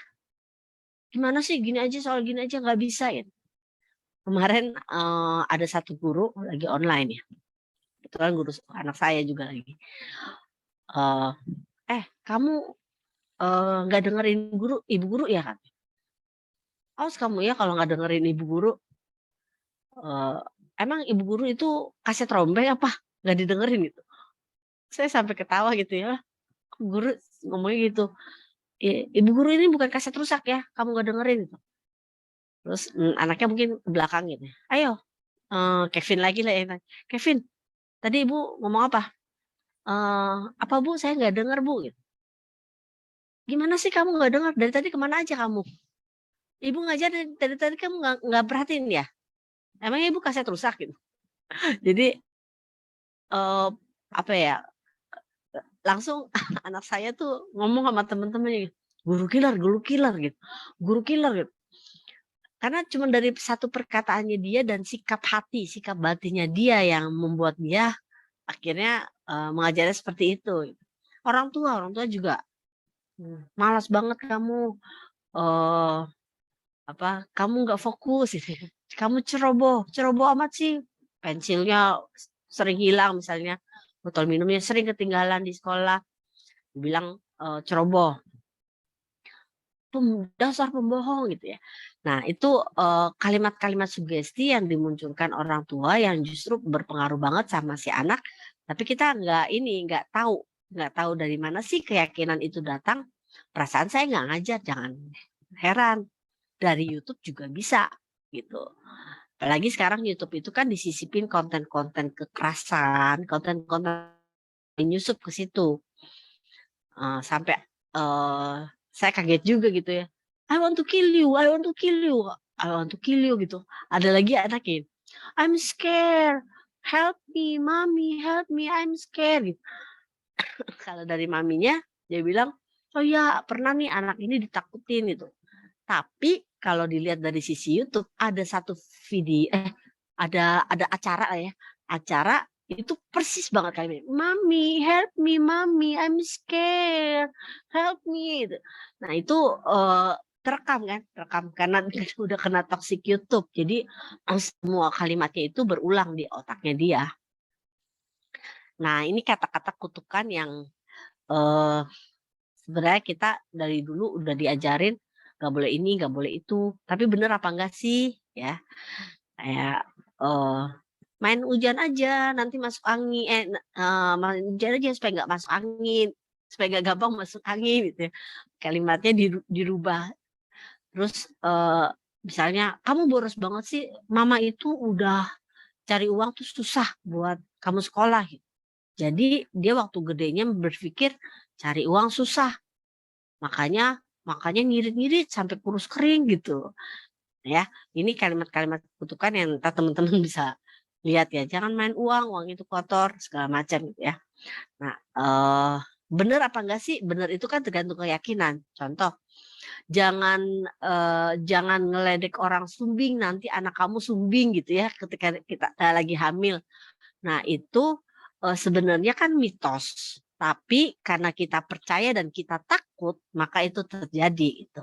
[SPEAKER 4] Gimana sih gini aja, soal gini aja nggak bisa ya. Kemarin ada satu guru lagi online ya. Kebetulan guru anak saya juga lagi. Kamu nggak dengerin ibu guru ya kan? Awas kamu ya kalau nggak dengerin ibu guru. Emang ibu guru itu kaset rombeng apa? Nggak didengerin gitu. Saya sampai ketawa gitu ya. Guru ngomongnya gitu. Ibu guru ini bukan kaset rusak ya, kamu nggak dengerin gitu. Terus anaknya mungkin ke belakang gitu. Ayo, Kevin lagi lah ya. Kevin, tadi ibu ngomong apa? Apa bu? Saya nggak dengar bu. Gitu. Gimana sih kamu nggak dengar? Dari tadi kemana aja kamu? Ibu ngajar dari tadi kamu nggak perhatiin ya? Emangnya ibu kaset rusak gitu? Jadi apa ya? Langsung anak saya tuh ngomong sama teman-temannya, guru killer gitu, guru killer gitu. Karena cuma dari satu perkataannya dia dan sikap hati, sikap batinnya dia yang membuat dia akhirnya mengajarnya seperti itu. Orang tua juga malas banget kamu, kamu nggak fokus gitu. Kamu ceroboh amat sih, pensilnya sering hilang misalnya, botol minumnya sering ketinggalan di sekolah, bilang ceroboh, dasar pembohong gitu ya. Nah itu kalimat-kalimat sugesti yang dimunculkan orang tua yang justru berpengaruh banget sama si anak, tapi kita nggak tahu dari mana sih keyakinan itu datang. Perasaan saya nggak ngajar, jangan heran, dari YouTube juga bisa gitu. Apalagi sekarang YouTube itu kan disisipin konten-konten kekerasan, konten-konten nyusup ke situ. Sampai saya kaget juga gitu ya. I want to kill you gitu. Ada lagi anaknya, I'm scared, help me, mommy, help me, I'm scared gitu. Kalau dari maminya dia bilang, oh ya pernah nih anak ini ditakutin gitu. Tapi kalau dilihat dari sisi YouTube ada satu video, ada acara lah ya, acara itu persis banget kayak Mami, help me, Mami, I'm scared, help me. Nah itu terekam karena udah kena toxic YouTube. Jadi semua kalimatnya itu berulang di otaknya dia. Nah ini kata-kata kutukan yang sebenarnya kita dari dulu udah diajarin nggak boleh ini, nggak boleh itu. Tapi bener apa enggak sih ya? Kayak main hujan aja nanti masuk angin, main hujan aja supaya nggak masuk angin, supaya nggak gampang masuk angin gitu ya. Kalimatnya dirubah. Terus misalnya kamu boros banget sih, mama itu udah cari uang tuh susah buat kamu sekolah gitu. Jadi dia waktu gedenya berpikir cari uang susah. Makanya ngirit-ngirit sampai kurus kering gitu. Ya, ini kalimat-kalimat kutukan yang entah teman-teman bisa lihat ya. Jangan main uang itu kotor segala macam gitu ya. Nah, benar apa enggak sih? Benar itu kan tergantung keyakinan. Contoh, jangan ngeledek orang sumbing, nanti anak kamu sumbing gitu ya ketika kita lagi hamil. Nah, itu sebenarnya kan mitos. Tapi karena kita percaya dan kita takut, maka itu terjadi itu.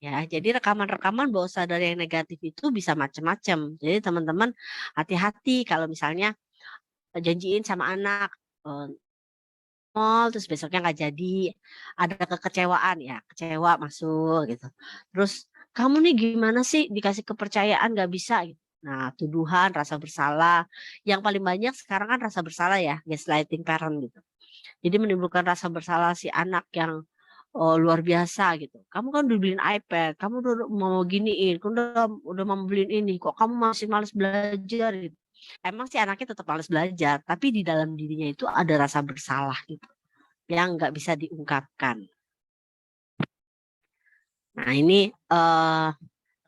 [SPEAKER 4] Ya, jadi rekaman-rekaman bawah sadar yang negatif itu bisa macam-macam. Jadi teman-teman hati-hati kalau misalnya janjiin sama anak mall terus besoknya nggak jadi, ada kekecewaan ya, kecewa masuk gitu. Terus kamu nih gimana sih dikasih kepercayaan nggak bisa gitu. Nah, tuduhan, rasa bersalah. Yang paling banyak sekarang kan rasa bersalah ya, gaslighting parent gitu. Jadi menimbulkan rasa bersalah si anak yang luar biasa gitu. Kamu kan udah beliin iPad, kamu udah mau giniin, kamu udah mau beliin ini, kok kamu masih males belajar gitu. Emang si anaknya tetap males belajar, tapi di dalam dirinya itu ada rasa bersalah gitu, yang nggak bisa diungkapkan. Nah ini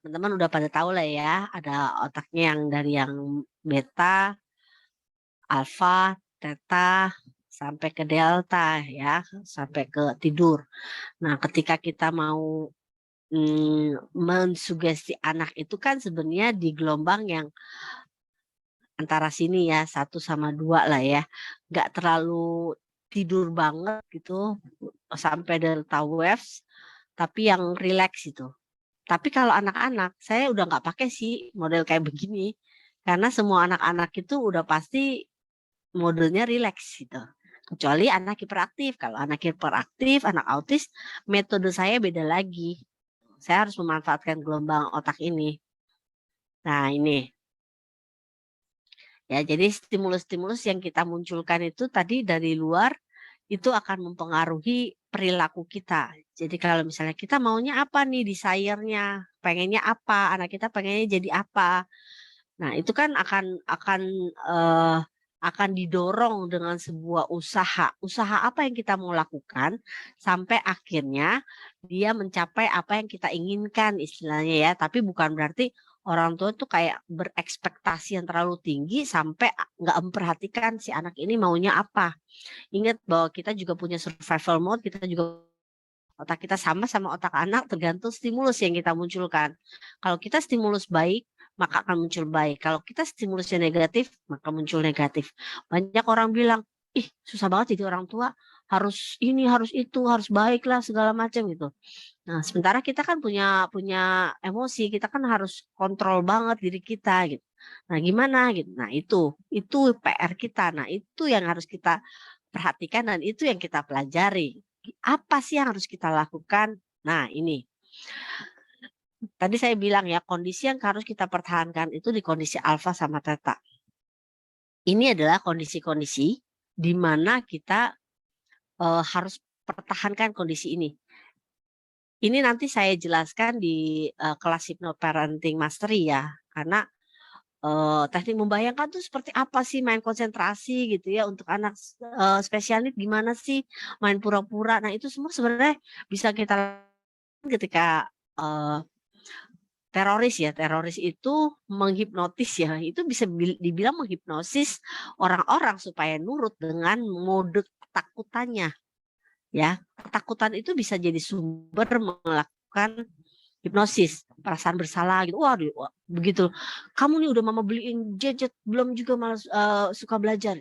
[SPEAKER 4] teman-teman udah pada tahu lah ya, ada otaknya yang dari yang beta, alfa, theta, sampai ke delta ya, sampai ke tidur. Nah ketika kita mau mensugesti anak itu kan sebenarnya di gelombang yang antara sini ya 1 sama 2 lah ya, nggak terlalu tidur banget gitu sampai delta waves, tapi yang rileks itu. Tapi kalau anak-anak saya udah nggak pakai sih model kayak begini, karena semua anak-anak itu udah pasti modenya rileks gitu. Kecuali anak hiperaktif, kalau anak hiperaktif, anak autis, metode saya beda lagi. Saya harus memanfaatkan gelombang otak ini. Nah ini. Ya, jadi stimulus-stimulus yang kita munculkan itu tadi dari luar itu akan mempengaruhi perilaku kita. Jadi kalau misalnya kita maunya apa nih desire-nya, pengennya apa, anak kita pengennya jadi apa. Nah, itu kan akan didorong dengan sebuah usaha. Usaha apa yang kita mau lakukan sampai akhirnya dia mencapai apa yang kita inginkan istilahnya ya. Tapi bukan berarti orang tua tuh kayak berekspektasi yang terlalu tinggi sampai nggak memperhatikan si anak ini maunya apa. Ingat bahwa kita juga punya survival mode, kita juga otak kita sama otak anak tergantung stimulus yang kita munculkan. Kalau kita stimulus baik, maka akan muncul baik. Kalau kita stimulusnya negatif, maka muncul negatif. Banyak orang bilang, ih susah banget jadi orang tua, harus ini, harus itu, harus baik lah segala macam gitu. Nah, sementara kita kan punya emosi, kita kan harus kontrol banget diri kita gitu. Nah, gimana gitu. Nah, itu PR kita. Nah, itu yang harus kita perhatikan dan itu yang kita pelajari. Apa sih yang harus kita lakukan? Nah, ini. Tadi saya bilang ya, kondisi yang harus kita pertahankan itu di kondisi alfa sama theta. Ini adalah kondisi-kondisi di mana kita harus pertahankan kondisi ini. Ini nanti saya jelaskan di kelas Hypnoparenting Mastery ya, karena teknik membayangkan tuh seperti apa sih main konsentrasi gitu ya untuk anak spesial need gimana sih main pura-pura. Nah itu semua sebenarnya bisa kita lakukan ketika teroris itu menghipnotis ya, itu bisa dibilang menghipnosis orang-orang supaya nurut dengan mode ketakutannya. Ya, ketakutan itu bisa jadi sumber melakukan hipnosis, perasaan bersalah gitu. Wah, begitu. Kamu nih udah mama beliin gadget, belum juga malas suka belajar.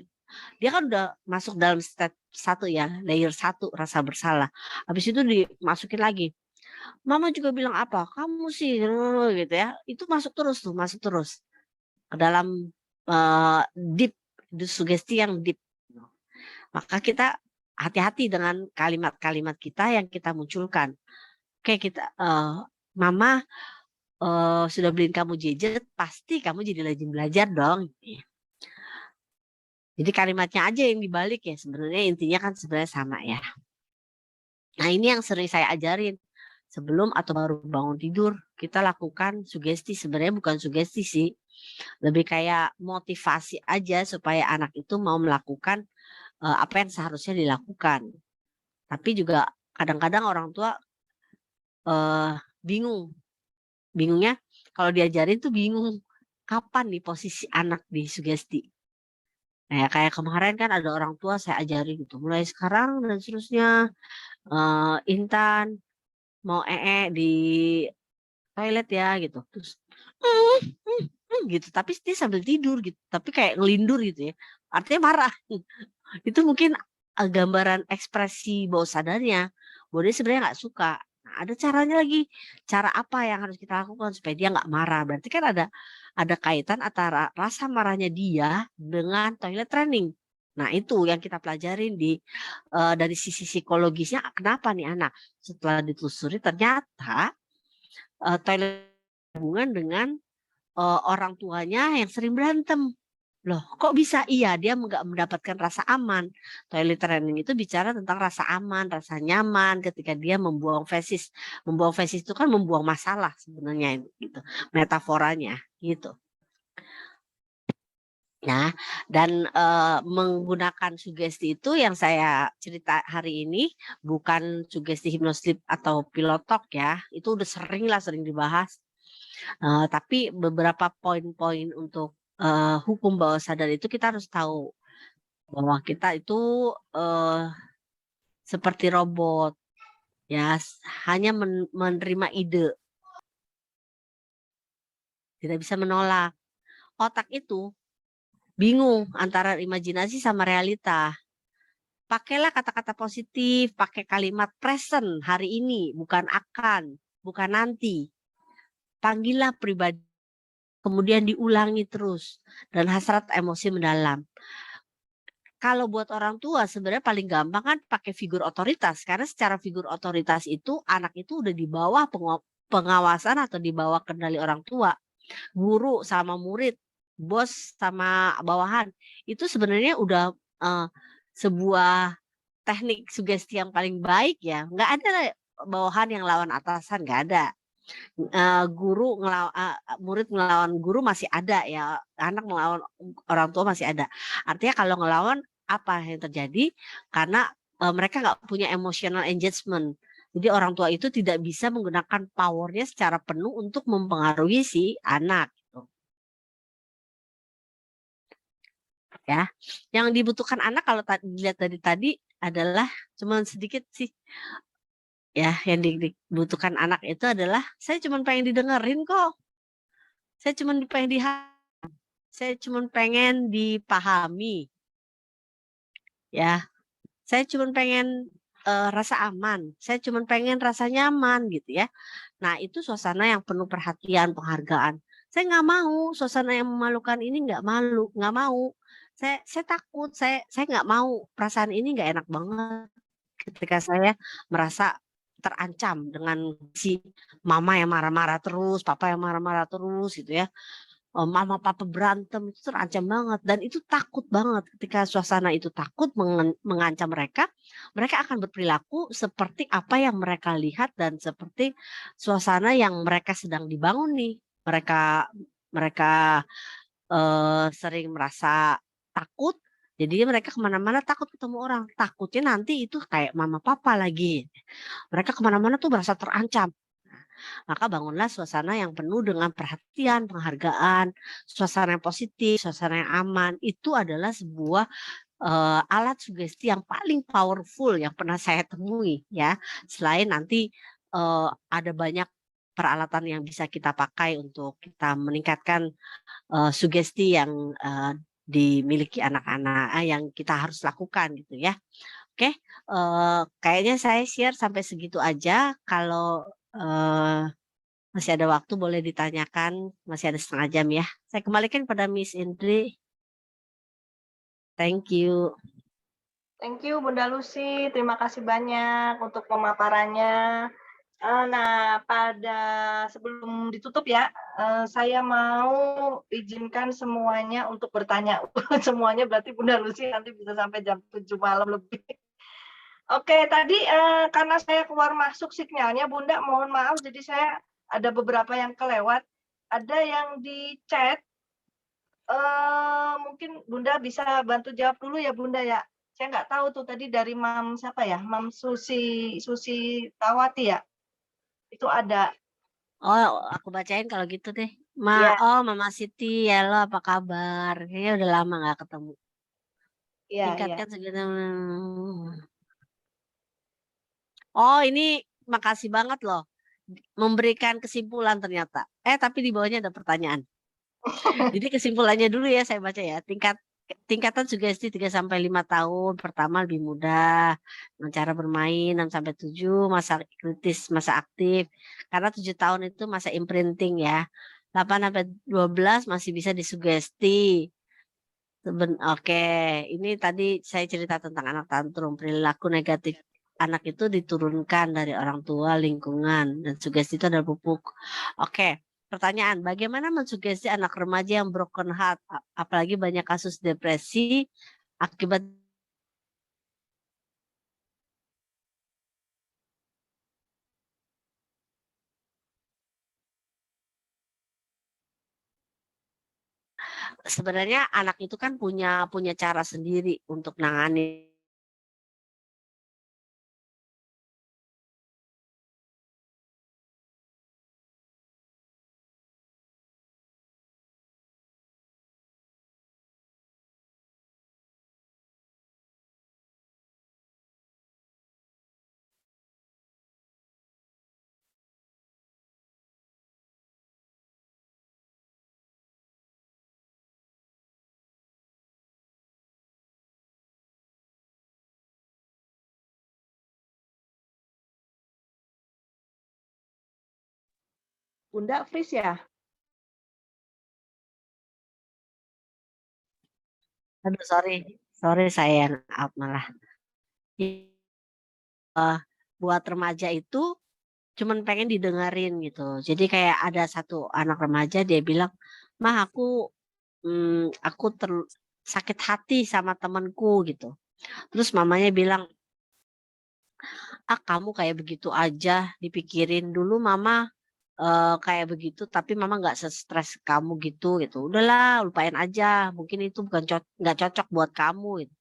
[SPEAKER 4] Dia kan udah masuk dalam step 1 ya, layer 1 rasa bersalah. Habis itu dimasukin lagi. Mama juga bilang apa? Kamu sih gitu ya. Itu masuk terus ke dalam deep, sugesti yang deep. Maka kita hati-hati dengan kalimat-kalimat kita yang kita munculkan. Oke, kita mama sudah beliin kamu gadget, pasti kamu jadi rajin belajar dong. Jadi kalimatnya aja yang dibalik ya, sebenarnya intinya kan sebenarnya sama ya. Nah ini yang sering saya ajarin. Sebelum atau baru bangun tidur, kita lakukan sugesti. Sebenarnya bukan sugesti sih, lebih kayak motivasi aja supaya anak itu mau melakukan apa yang seharusnya dilakukan. Tapi juga kadang-kadang orang tua bingungnya kalau diajarin tuh bingung kapan nih posisi anak di sugesti. Nah, kayak kemarin kan ada orang tua saya ajari gitu, mulai sekarang dan seterusnya Intan mau di toilet ya gitu, terus gitu, tapi dia sambil tidur gitu, tapi kayak ngelindur gitu ya, artinya marah. Itu mungkin gambaran ekspresi bawah sadarnya bahwa dia sebenarnya nggak suka. Ada caranya lagi. Cara apa yang harus kita lakukan supaya dia nggak marah? Berarti kan ada kaitan antara rasa marahnya dia dengan toilet training. Nah, itu yang kita pelajarin dari sisi psikologisnya kenapa nih anak. Setelah ditelusuri ternyata toilet hubungan dengan orang tuanya yang sering berantem. Loh, kok bisa? Iya, dia nggak mendapatkan rasa aman. Toilet training itu bicara tentang rasa aman, rasa nyaman ketika dia membuang fesis. Membuang fesis itu kan membuang masalah sebenarnya gitu. Metaforanya gitu. Nah, dan menggunakan sugesti itu yang saya cerita hari ini bukan sugesti hypnosleep atau pillow talk ya. Itu udah sering dibahas. Tapi beberapa poin-poin untuk hukum bawah sadar itu kita harus tahu bahwa kita itu seperti robot ya, hanya menerima ide, tidak bisa menolak. Otak itu bingung antara imajinasi sama realita. Pakailah kata-kata positif, pakai kalimat present hari ini, bukan akan, bukan nanti. Panggillah pribadi, kemudian diulangi terus dan hasrat emosi mendalam. Kalau buat orang tua sebenarnya paling gampang kan pakai figur otoritas, karena secara figur otoritas itu anak itu udah di bawah pengawasan atau di bawah kendali orang tua. Guru sama murid, bos sama bawahan, itu sebenarnya udah sebuah teknik sugesti yang paling baik ya. Nggak ada bawahan yang lawan atasan, nggak ada. Murid ngelawan guru masih ada ya, anak melawan orang tua masih ada. Artinya kalau ngelawan apa yang terjadi? Karena mereka nggak punya emotional engagement. Jadi orang tua itu tidak bisa menggunakan powernya secara penuh untuk mempengaruhi si anak. Gitu. Ya, yang dibutuhkan anak kalau dilihat dari tadi adalah cuma sedikit sih. Ya, yang dibutuhkan anak itu adalah saya cuma pengen didengerin kok. Saya cuma pengen dipahami. Ya, saya cuma pengen rasa aman. Saya cuma pengen rasa nyaman gitu ya. Nah, itu suasana yang penuh perhatian, penghargaan. Saya nggak mau suasana yang memalukan ini, nggak mau. Saya takut, saya nggak mau, perasaan ini nggak enak banget ketika saya merasa terancam dengan si mama yang marah-marah terus, papa yang marah-marah terus gitu ya. Mama papa berantem itu terancam banget dan itu takut banget. Ketika suasana itu takut mengancam mereka akan berperilaku seperti apa yang mereka lihat dan seperti suasana yang mereka sedang dibangun nih. Mereka sering merasa takut, jadi mereka kemana-mana takut ketemu orang. Takutnya nanti itu kayak mama papa lagi. Mereka kemana-mana tuh merasa terancam. Maka bangunlah suasana yang penuh dengan perhatian, penghargaan, suasana yang positif, suasana yang aman. Itu adalah sebuah alat sugesti yang paling powerful yang pernah saya temui ya. Selain nanti ada banyak peralatan yang bisa kita pakai untuk kita meningkatkan sugesti yang dimiliki anak-anak yang kita harus lakukan gitu ya. Oke, kayaknya saya share sampai segitu aja. Kalau masih ada waktu boleh ditanyakan, masih ada setengah jam ya. Saya kembalikan pada Miss Indri. Thank you.
[SPEAKER 1] Thank you Bunda Lucy, terima kasih banyak untuk pemaparannya. Nah, sebelum ditutup ya, saya mau izinkan semuanya untuk bertanya. Semuanya berarti Bunda Lucy nanti bisa sampai jam 7 malam lebih. Oke, tadi karena saya keluar masuk sinyalnya, Bunda, mohon maaf, jadi saya ada beberapa yang kelewat. Ada yang di chat, mungkin Bunda bisa bantu jawab dulu ya, Bunda ya. Saya nggak tahu tuh tadi dari Mam siapa ya, Mam Susi Tawati ya. Itu ada.
[SPEAKER 4] Oh, aku bacain kalau gitu deh.
[SPEAKER 1] Ya.
[SPEAKER 4] Mama Siti, halo apa kabar? Kayaknya udah lama nggak ketemu.
[SPEAKER 1] Iya,
[SPEAKER 4] Tingkatkan segitu. Oh, ini makasih banget loh. Memberikan kesimpulan ternyata. Tapi di bawahnya ada pertanyaan. Jadi kesimpulannya dulu ya saya baca ya. tingkatan sugesti 3-5 tahun. Pertama lebih mudah dengan cara bermain, 6-7 masa kritis, masa aktif. Karena 7 tahun itu masa imprinting ya. 8-12 masih bisa disugesti. Oke, ini tadi saya cerita tentang anak tantrum. Perilaku negatif anak itu diturunkan dari orang tua, lingkungan, dan sugesti itu adalah pupuk. Oke, pertanyaan, bagaimana mensugesti anak remaja yang broken heart, apalagi banyak kasus depresi akibat sebenarnya anak itu kan punya punya cara sendiri untuk nangani.
[SPEAKER 1] Bunda freeze ya?
[SPEAKER 4] Aduh, sorry saya out malah. Buat remaja itu cuman pengen didengerin gitu. Jadi kayak ada satu anak remaja dia bilang, "Mah aku sakit hati sama temanku," gitu. Terus mamanya bilang, "Ah, kamu kayak begitu aja dipikirin. Dulu mama kayak begitu tapi mama nggak se-stres kamu gitu. Udahlah lupain aja, mungkin itu bukan nggak cocok buat kamu," gitu.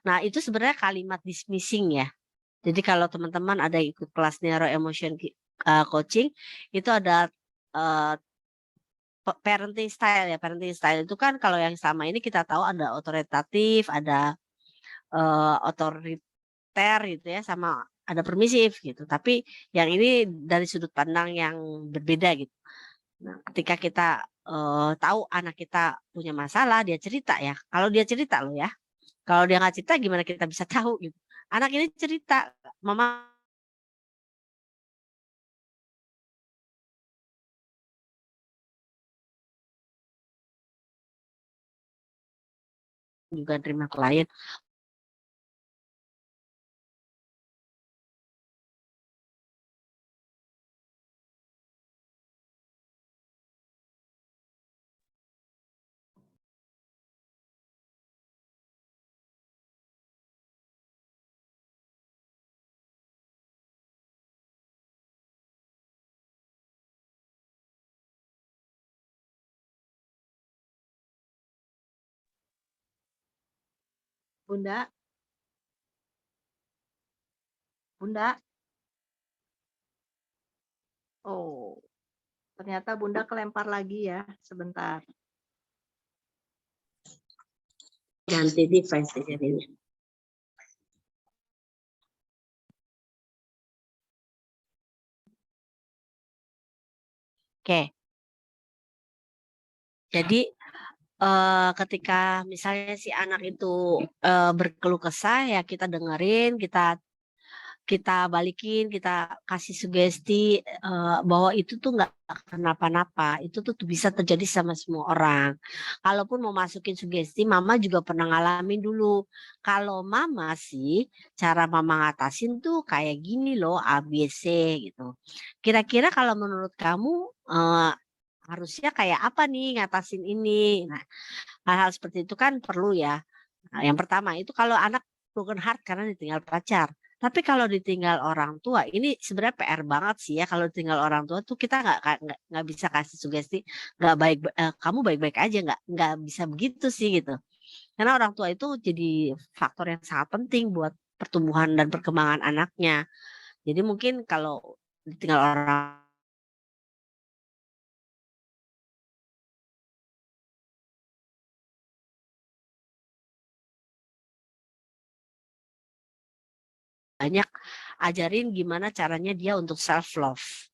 [SPEAKER 4] Nah, itu sebenarnya kalimat dismissing ya. Jadi kalau teman-teman ada ikut kelas neuro emotion coaching, itu ada, eee, parenting style ya. Parenting style itu kan kalau yang selama ini kita tahu ada otoritatif, ada, otoriter gitu ya, sama ada permisif gitu. Tapi yang ini dari sudut pandang yang berbeda gitu. Nah, ketika kita, tahu anak kita punya masalah, dia cerita ya. Kalau dia cerita loh ya, kalau dia nggak cerita gimana kita bisa tahu gitu. Anak ini cerita, "Mama juga terima klien."
[SPEAKER 1] Bunda, Bunda. Oh, ternyata Bunda kelempar lagi ya. Sebentar.
[SPEAKER 4] Ganti device ya jadinya. Oke. Jadi, ketika misalnya si anak itu, berkeluh kesah ya kita dengerin, kita kita balikin, kita kasih sugesti, bahwa itu tuh nggak kenapa-napa, itu tuh bisa terjadi sama semua orang. Kalaupun mau masukin sugesti, mama juga pernah ngalamin dulu. Kalau mama sih, cara mama ngatasin tuh kayak gini loh, A, B, C gitu. Kira-kira kalau menurut kamu, harusnya kayak apa nih ngatasin ini? Nah, hal-hal seperti itu kan perlu ya. Nah, yang pertama itu kalau anak broken heart karena ditinggal pacar. Tapi kalau ditinggal orang tua, ini sebenarnya PR banget sih ya kalau ditinggal orang tua tuh kita nggak bisa kasih sugesti nggak baik, kamu baik-baik aja nggak bisa begitu sih gitu. Karena orang tua itu jadi faktor yang sangat penting buat pertumbuhan dan perkembangan anaknya. Jadi mungkin kalau ditinggal orang banyak, ajarin gimana caranya dia untuk self love.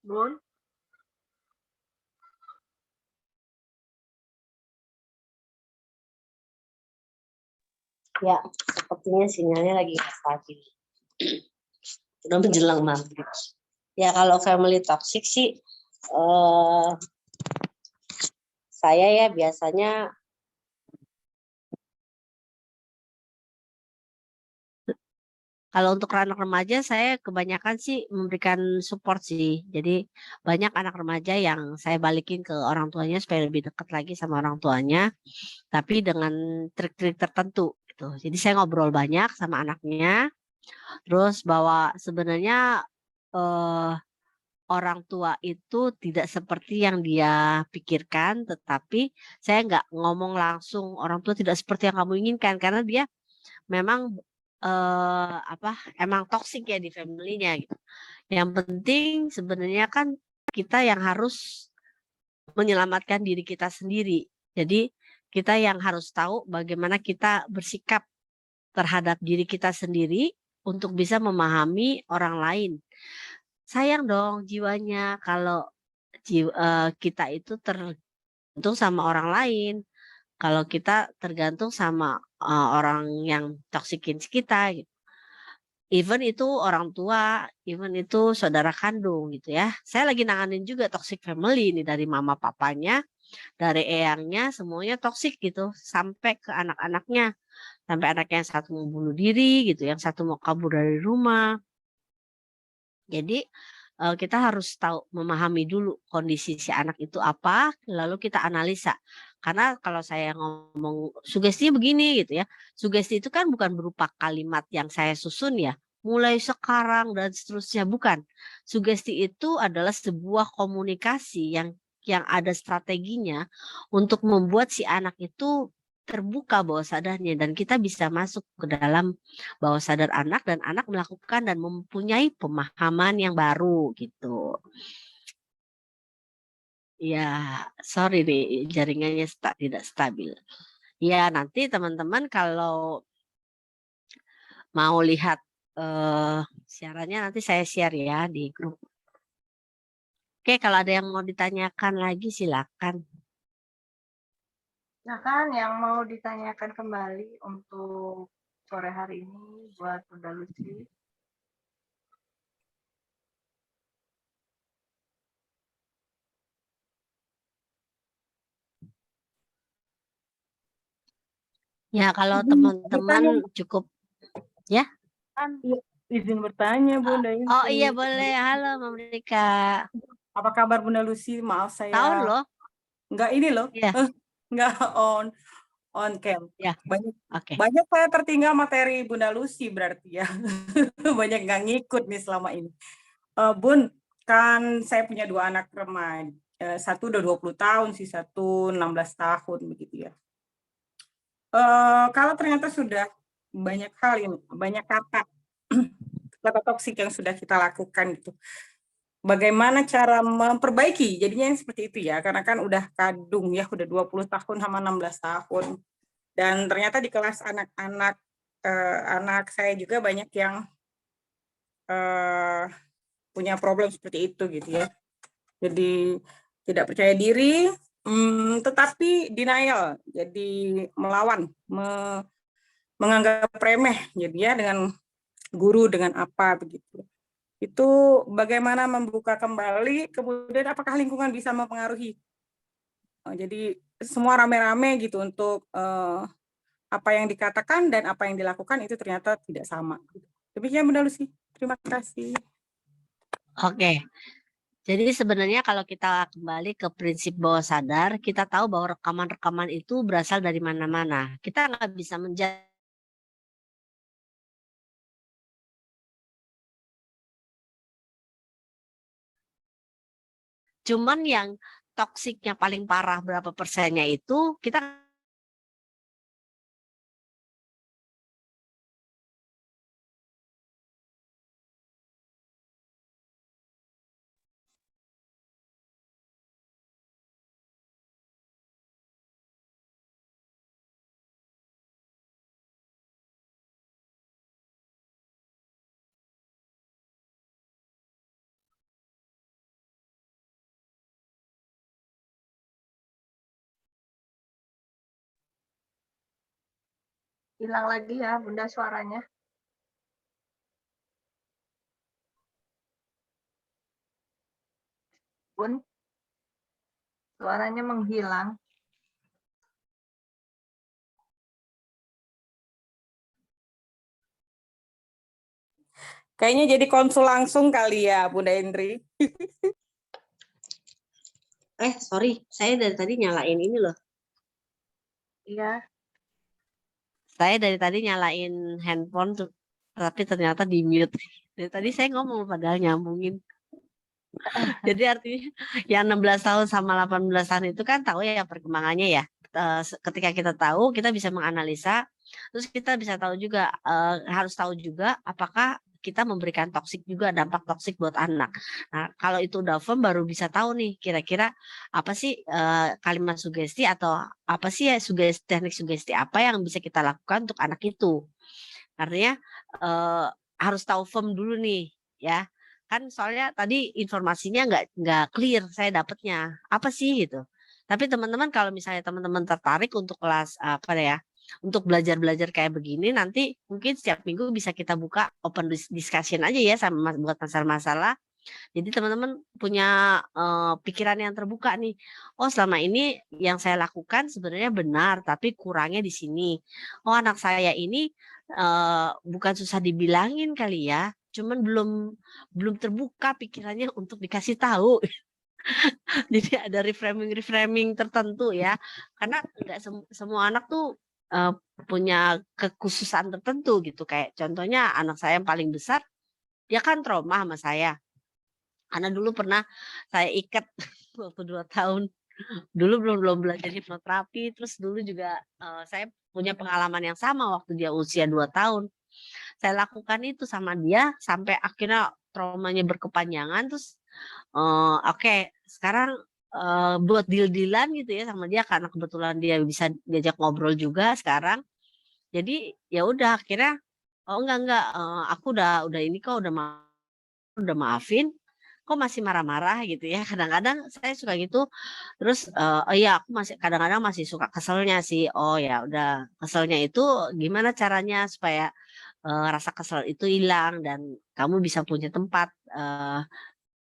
[SPEAKER 1] Bun?
[SPEAKER 6] Ya, sepertinya sinyalnya lagi nggak stabil. Udah menjelang maghrib. Ya kalau family toxic sih, saya ya biasanya
[SPEAKER 4] Kalau untuk anak remaja saya kebanyakan sih memberikan support sih. Jadi banyak anak remaja yang saya balikin ke orang tuanya supaya lebih dekat lagi sama orang tuanya, tapi dengan trik-trik tertentu gitu. Jadi saya ngobrol banyak sama anaknya, terus bahwa sebenarnya eh, orang tua itu tidak seperti yang dia pikirkan, tetapi saya nggak ngomong langsung orang tua tidak seperti yang kamu inginkan karena dia memang apa emang toksik ya di family-nya gitu. Yang penting sebenarnya kan kita yang harus menyelamatkan diri kita sendiri. Jadi kita yang harus tahu bagaimana kita bersikap terhadap diri kita sendiri untuk bisa memahami orang lain. Sayang dong jiwanya kalau kita itu tergantung sama orang lain. Kalau kita tergantung sama orang yang toksikin kita gitu. Even itu orang tua, even itu saudara kandung gitu ya. Saya lagi nanganin juga toxic family ini dari mama papanya, dari eyangnya, semuanya toxic gitu. Sampai ke anak-anaknya. Sampai anaknya yang satu mau bunuh diri gitu, yang satu mau kabur dari rumah. Jadi kita harus tahu memahami dulu kondisi si anak itu apa, lalu kita analisa. Karena kalau saya ngomong sugestinya begini gitu ya, sugesti itu kan bukan berupa kalimat yang saya susun ya, mulai sekarang dan seterusnya, bukan. Sugesti itu adalah sebuah komunikasi yang ada strateginya untuk membuat si anak itu terbuka bawah sadarnya dan kita bisa masuk ke dalam bawah sadar anak dan anak melakukan dan mempunyai pemahaman yang baru gitu. Ya, sorry nih jaringannya tidak stabil. Ya, nanti teman-teman kalau mau lihat siarannya nanti saya share ya di grup. Oke, kalau ada yang mau ditanyakan lagi silakan.
[SPEAKER 1] Nah kan yang mau ditanyakan kembali untuk sore hari ini buat Bunda Lucy.
[SPEAKER 4] Ya, kalau
[SPEAKER 7] Izin
[SPEAKER 4] teman-teman
[SPEAKER 7] bertanya,
[SPEAKER 4] cukup ya.
[SPEAKER 7] izin bertanya Bunda
[SPEAKER 4] Oh iya
[SPEAKER 7] Inti.
[SPEAKER 4] boleh. Halo Mama Rika.
[SPEAKER 7] Apa kabar Bunda Lucy? Maaf
[SPEAKER 4] Tahun
[SPEAKER 7] saya
[SPEAKER 4] loh.
[SPEAKER 7] nggak ini loh,
[SPEAKER 4] Iya,
[SPEAKER 7] nggak on cam.
[SPEAKER 4] ya.
[SPEAKER 7] Banyak
[SPEAKER 4] Oke.
[SPEAKER 7] banyak saya tertinggal materi Bunda Lucy berarti ya. Banyak nggak ngikut nih selama ini. Bun, kan saya punya 2 anak remaja. Satu udah 20 tahun sih, satu 16 tahun begitu ya. Kalau ternyata sudah banyak hal ini, banyak kata kata toksik yang sudah kita lakukan gitu. Bagaimana cara memperbaiki jadinya yang seperti itu ya, karena kan udah kadung ya, udah 20 tahun sama 16 tahun. Dan ternyata di kelas anak-anak anak saya juga banyak yang punya problem seperti itu gitu ya. Jadi tidak percaya diri, tetapi denial, jadi melawan, menganggap remeh jadi ya dengan guru, dengan apa begitu. Itu bagaimana membuka kembali, kemudian apakah lingkungan bisa mempengaruhi. Jadi semua rame-rame gitu untuk apa yang dikatakan dan apa yang dilakukan itu ternyata tidak sama. Demikian Bunda Lucy, terima kasih.
[SPEAKER 4] Oke. Jadi sebenarnya kalau kita kembali ke prinsip bawah sadar, kita tahu bahwa rekaman-rekaman itu berasal dari mana-mana. Kita nggak bisa menjadi. Cuman yang toksiknya paling parah berapa persennya itu kita
[SPEAKER 1] Hilang lagi ya Bunda suaranya. Bun, suaranya menghilang.
[SPEAKER 7] Kayaknya jadi konsul langsung kali ya, Bunda Indri.
[SPEAKER 6] Sorry, saya dari tadi nyalain ini loh.
[SPEAKER 1] Iya,
[SPEAKER 4] Saya dari tadi nyalain handphone tuh, tapi ternyata di mute. Dari tadi saya ngomong padahal nyambungin. Jadi artinya yang 16 tahun sama 18 tahun itu kan tahu ya perkembangannya ya. Ketika kita tahu, kita bisa menganalisa, terus kita bisa tahu juga, harus tahu juga apakah kita memberikan toksik juga, dampak toksik buat anak. Nah, kalau itu udah firm baru bisa tahu nih kira-kira apa sih kalimat sugesti atau apa sih ya teknik sugesti apa yang bisa kita lakukan untuk anak itu. Artinya harus tahu firm dulu nih ya. Kan soalnya tadi informasinya nggak clear saya dapatnya. Apa sih gitu. Tapi teman-teman kalau misalnya teman-teman tertarik untuk kelas apa ya, untuk belajar-belajar kayak begini nanti mungkin setiap minggu bisa kita buka open discussion aja ya sama buat masalah-masalah. Jadi teman-teman punya pikiran yang terbuka nih. Oh selama ini yang saya lakukan sebenarnya benar tapi kurangnya di sini. Oh anak saya ini bukan susah dibilangin kali ya. Cuman belum terbuka pikirannya untuk dikasih tahu. Jadi ada reframing tertentu ya. Karena enggak semua anak tuh punya kekhususan tertentu gitu. Kayak contohnya anak saya yang paling besar, dia kan trauma sama saya. Karena dulu pernah saya ikat waktu 2 tahun. Dulu belum belajar hipnoterapi, terus dulu juga saya punya pengalaman yang sama waktu dia usia 2 tahun. Saya lakukan itu sama dia sampai akhirnya traumanya berkepanjangan terus oke, sekarang buat deal-dealan gitu ya sama dia karena kebetulan dia bisa diajak ngobrol juga sekarang. Jadi ya udah akhirnya oh enggak aku udah ini kok udah maafin kok masih marah-marah gitu ya. Kadang-kadang saya suka gitu. Terus oh iya aku kadang-kadang masih suka keselnya sih. Oh ya udah keselnya itu gimana caranya supaya rasa kesel itu hilang dan kamu bisa punya tempat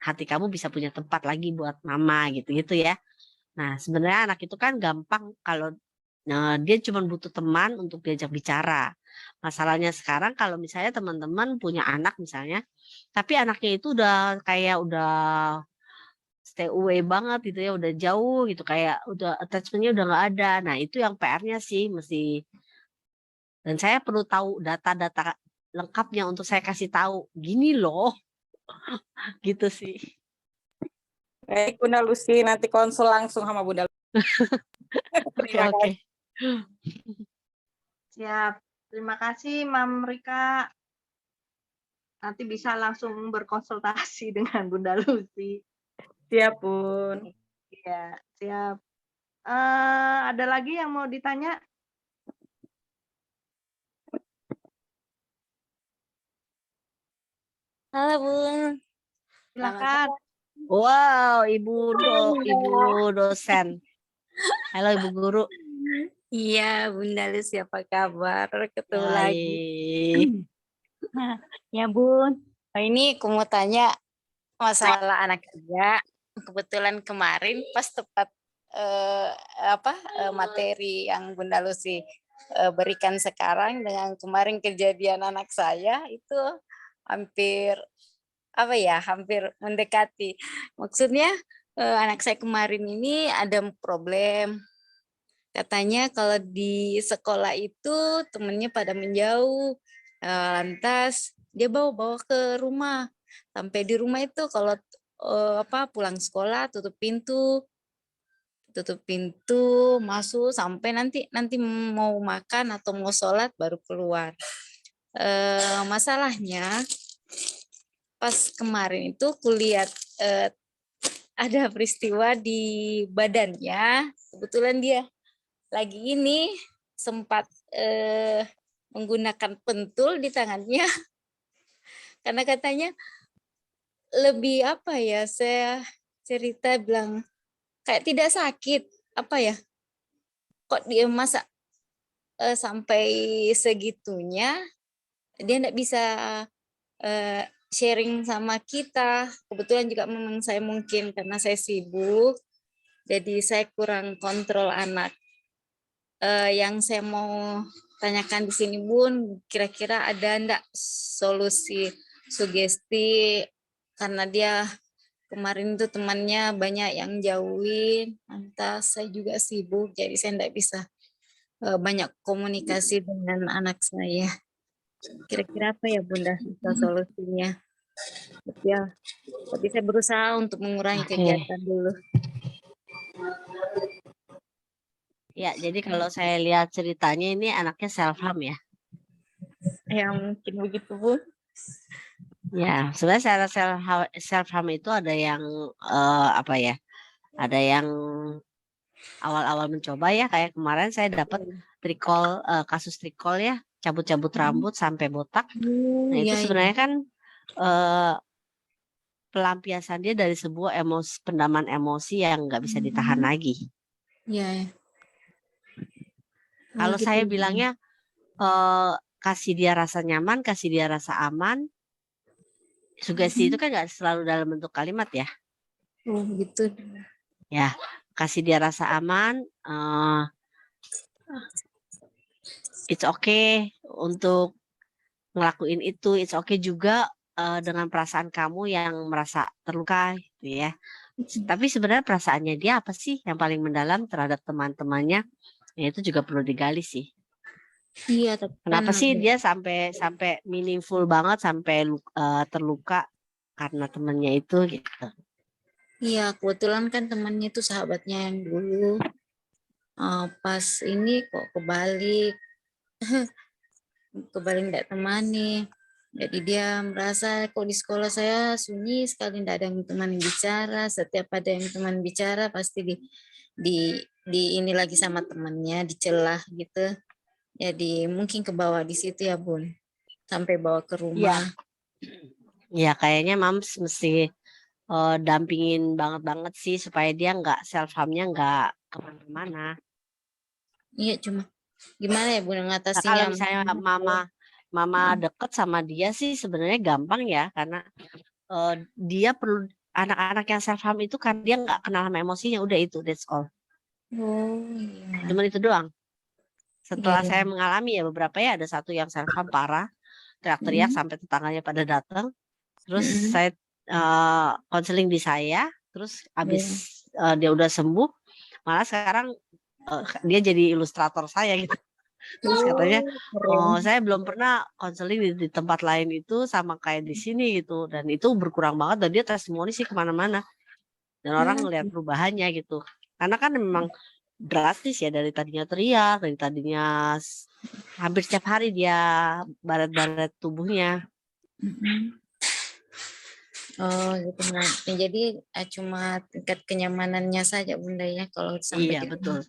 [SPEAKER 4] hati kamu bisa punya tempat lagi buat mama gitu-gitu ya. Nah, sebenarnya anak itu kan gampang kalau dia cuma butuh teman untuk diajak bicara. Masalahnya sekarang kalau misalnya teman-teman punya anak misalnya, tapi anaknya itu udah kayak udah stay away banget gitu ya, udah jauh gitu kayak udah attachment-nya udah nggak ada. Nah, itu yang PR-nya sih mesti dan saya perlu tahu data-data lengkapnya untuk saya kasih tahu, gini loh, gitu sih.
[SPEAKER 7] Baik, Bunda Lucy, nanti konsul langsung sama Bunda Lucy. Terima
[SPEAKER 4] Oke.
[SPEAKER 7] kasih.
[SPEAKER 1] siap. Terima kasih Mam Rika. Nanti bisa langsung berkonsultasi dengan Bunda Lucy.
[SPEAKER 7] Siap, Bun.
[SPEAKER 1] Iya, siap. Ada lagi yang mau ditanya?
[SPEAKER 8] Halo Bun,
[SPEAKER 1] Silakan.
[SPEAKER 4] Wow, Ibu dosen. Halo Ibu guru.
[SPEAKER 8] iya Bunda Lucy apa kabar? Ketemu lagi.
[SPEAKER 4] Baik.
[SPEAKER 8] Ya Bun, ini aku mau tanya masalah anak saya. Kebetulan kemarin pas tepat materi yang Bunda Lucy berikan sekarang dengan kemarin kejadian anak saya itu hampir hampir mendekati. Maksudnya anak saya kemarin ini ada problem. Katanya kalau di sekolah itu temennya pada menjauh. Lantas dia bawa ke rumah. Sampai di rumah itu kalau pulang sekolah tutup pintu, masuk sampai nanti mau makan atau mau sholat baru keluar. Masalahnya pas kemarin itu kulihat ada peristiwa di badannya, kebetulan dia lagi ini sempat menggunakan pentul di tangannya karena katanya lebih saya cerita bilang kayak tidak sakit kok dia masa sampai segitunya dia enggak bisa sharing sama kita. Kebetulan juga memang saya mungkin karena saya sibuk, jadi saya kurang kontrol anak. Yang saya mau tanyakan di sini Bun, kira-kira ada enggak solusi sugesti karena dia kemarin tuh temannya banyak yang jauhin, entah saya juga sibuk jadi saya enggak bisa banyak komunikasi dengan anak saya. Kira-kira apa ya Bunda solusinya? Tapi saya berusaha untuk mengurangi
[SPEAKER 4] Oke.
[SPEAKER 8] kegiatan dulu.
[SPEAKER 4] Ya, jadi kalau saya lihat ceritanya ini anaknya self harm ya.
[SPEAKER 8] Ya mungkin begitu Bun.
[SPEAKER 4] Ya, sebenarnya secara self harm itu ada yang apa ya? Ada yang awal-awal mencoba ya, kayak kemarin saya dapat kasus trikol ya, cabut-cabut rambut sampai botak. Nah, itu sebenarnya kan pelampiasan dia dari sebuah pendaman emosi yang nggak bisa ditahan lagi.
[SPEAKER 8] Iya.
[SPEAKER 4] Kalau saya bilangnya kasih dia rasa nyaman, kasih dia rasa aman. Sugesti itu kan nggak selalu dalam bentuk kalimat ya.
[SPEAKER 8] Oh gitu.
[SPEAKER 4] Ya, kasih dia rasa aman. It's okay untuk ngelakuin itu. It's okay juga dengan perasaan kamu yang merasa terluka, gitu ya. Tapi sebenarnya perasaannya dia apa sih yang paling mendalam terhadap teman-temannya? Ya, itu juga perlu digali sih.
[SPEAKER 8] Iya, tapi
[SPEAKER 4] Kenapa
[SPEAKER 8] kan
[SPEAKER 4] sih dia sampai meaningful banget sampai terluka karena temannya itu gitu.
[SPEAKER 8] iya, kebetulan kan temannya itu sahabatnya yang dulu. Pas ini kok kebalik enggak temani. Jadi dia merasa kok di sekolah saya sunyi sekali, enggak ada yang teman bicara. Setiap ada yang teman bicara pasti di ini lagi sama temannya, dicelah gitu. Jadi mungkin ke bawah di situ ya Bun, sampai bawa ke rumah.
[SPEAKER 4] Ya kayaknya Mams mesti dampingin banget sih supaya dia nggak self harmnya nggak kemana-mana.
[SPEAKER 8] Iya, cuma gimana ya Bun
[SPEAKER 4] Nah,
[SPEAKER 8] ngatasinya?
[SPEAKER 4] kalau misalnya mama deket sama dia sih sebenarnya gampang ya, karena dia perlu anak-anak yang self harm itu kan dia nggak kenal sama emosinya, udah itu that's all.
[SPEAKER 8] Oh iya.
[SPEAKER 4] Cuman itu doang. Setelah
[SPEAKER 8] Iya.
[SPEAKER 4] saya mengalami ya beberapa ya, ada satu yang self harm parah, teriak-teriak sampai tetangganya pada datang. Terus saya konseling di saya, terus habis dia udah sembuh, malah sekarang dia jadi ilustrator saya gitu. Terus katanya, saya belum pernah konseling di tempat lain itu sama kayak di sini gitu, dan itu berkurang banget dan dia testimoni sih kemana-mana dan orang ngelihat perubahannya gitu. Karena kan memang drastis ya, dari tadinya teriak, dari tadinya hampir setiap hari dia baret-baret tubuhnya.
[SPEAKER 8] Oh gitu. Nah, jadi cuma tingkat kenyamanannya saja Bunda ya kalau sampai
[SPEAKER 4] Iya betul.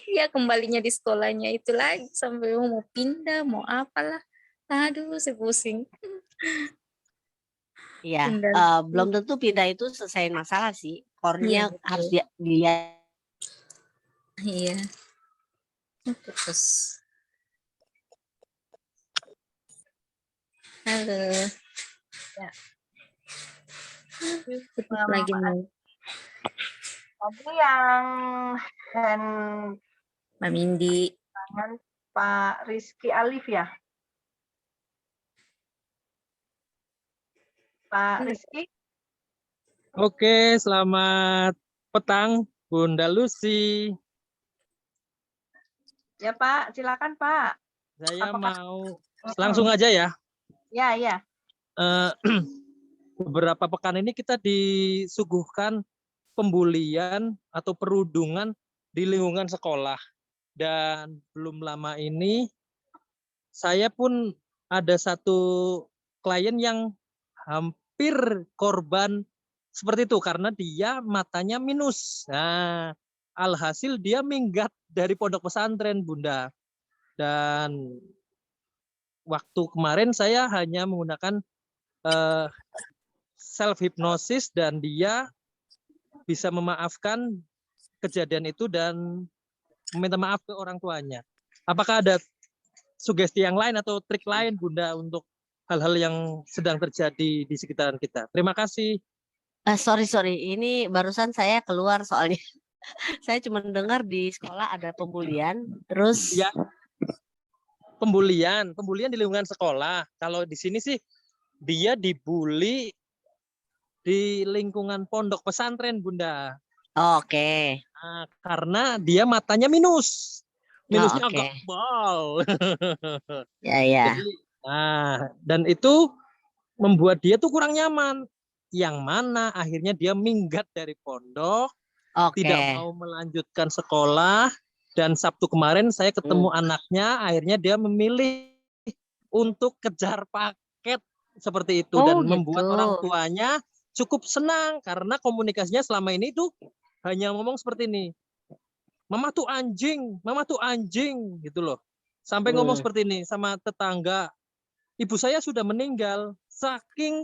[SPEAKER 8] Iya, kembalinya di sekolahnya itu lagi sampai mau pindah, mau apalah. Aduh, saya pusing.
[SPEAKER 4] Iya, belum tentu pindah itu selesai masalah sih. Core-nya harus dilihat.
[SPEAKER 8] Iya. Terus. Halo.
[SPEAKER 1] Ya.
[SPEAKER 8] Putus lagi nih.
[SPEAKER 1] Tadi yang
[SPEAKER 8] Mbak Mindi.
[SPEAKER 1] Pak Rizky Alif ya? Pak Rizky?
[SPEAKER 9] Oke, selamat petang Bunda Lucy.
[SPEAKER 1] Ya Pak, silakan Pak.
[SPEAKER 9] Saya mau langsung aja ya.
[SPEAKER 1] Ya.
[SPEAKER 9] Beberapa pekan ini kita disuguhkan pembulian atau perundungan di lingkungan sekolah. Dan belum lama ini saya pun ada satu klien yang hampir korban seperti itu karena dia matanya minus. Nah, alhasil dia minggat dari pondok pesantren, Bunda. Dan waktu kemarin saya hanya menggunakan self hypnosis dan dia bisa memaafkan kejadian itu dan meminta maaf ke orang tuanya. Apakah ada sugesti yang lain atau trik lain Bunda untuk hal-hal yang sedang terjadi di sekitaran kita? Terima kasih.
[SPEAKER 4] Sorry, ini barusan saya keluar soalnya. Saya cuma dengar di sekolah ada pembulian, terus
[SPEAKER 9] Ya, pembulian di lingkungan sekolah. Kalau di sini sih dia dibully di lingkungan pondok pesantren, Bunda.
[SPEAKER 4] oke.
[SPEAKER 9] Nah, karena dia matanya minus. Minusnya
[SPEAKER 4] Oke.
[SPEAKER 9] agak tebal.
[SPEAKER 4] Ya.
[SPEAKER 9] Jadi, dan itu membuat dia tuh kurang nyaman. Yang mana akhirnya dia minggat dari pondok, tidak
[SPEAKER 4] Oke.
[SPEAKER 9] mau melanjutkan sekolah, dan Sabtu kemarin saya ketemu anaknya, akhirnya dia memilih untuk kejar paket seperti itu dan membuat orang
[SPEAKER 4] Gitu.
[SPEAKER 9] tuanya cukup senang karena komunikasinya selama ini tuh hanya ngomong seperti ini. Mama tuh anjing gitu loh. Sampai ngomong seperti ini sama tetangga. Ibu saya sudah meninggal saking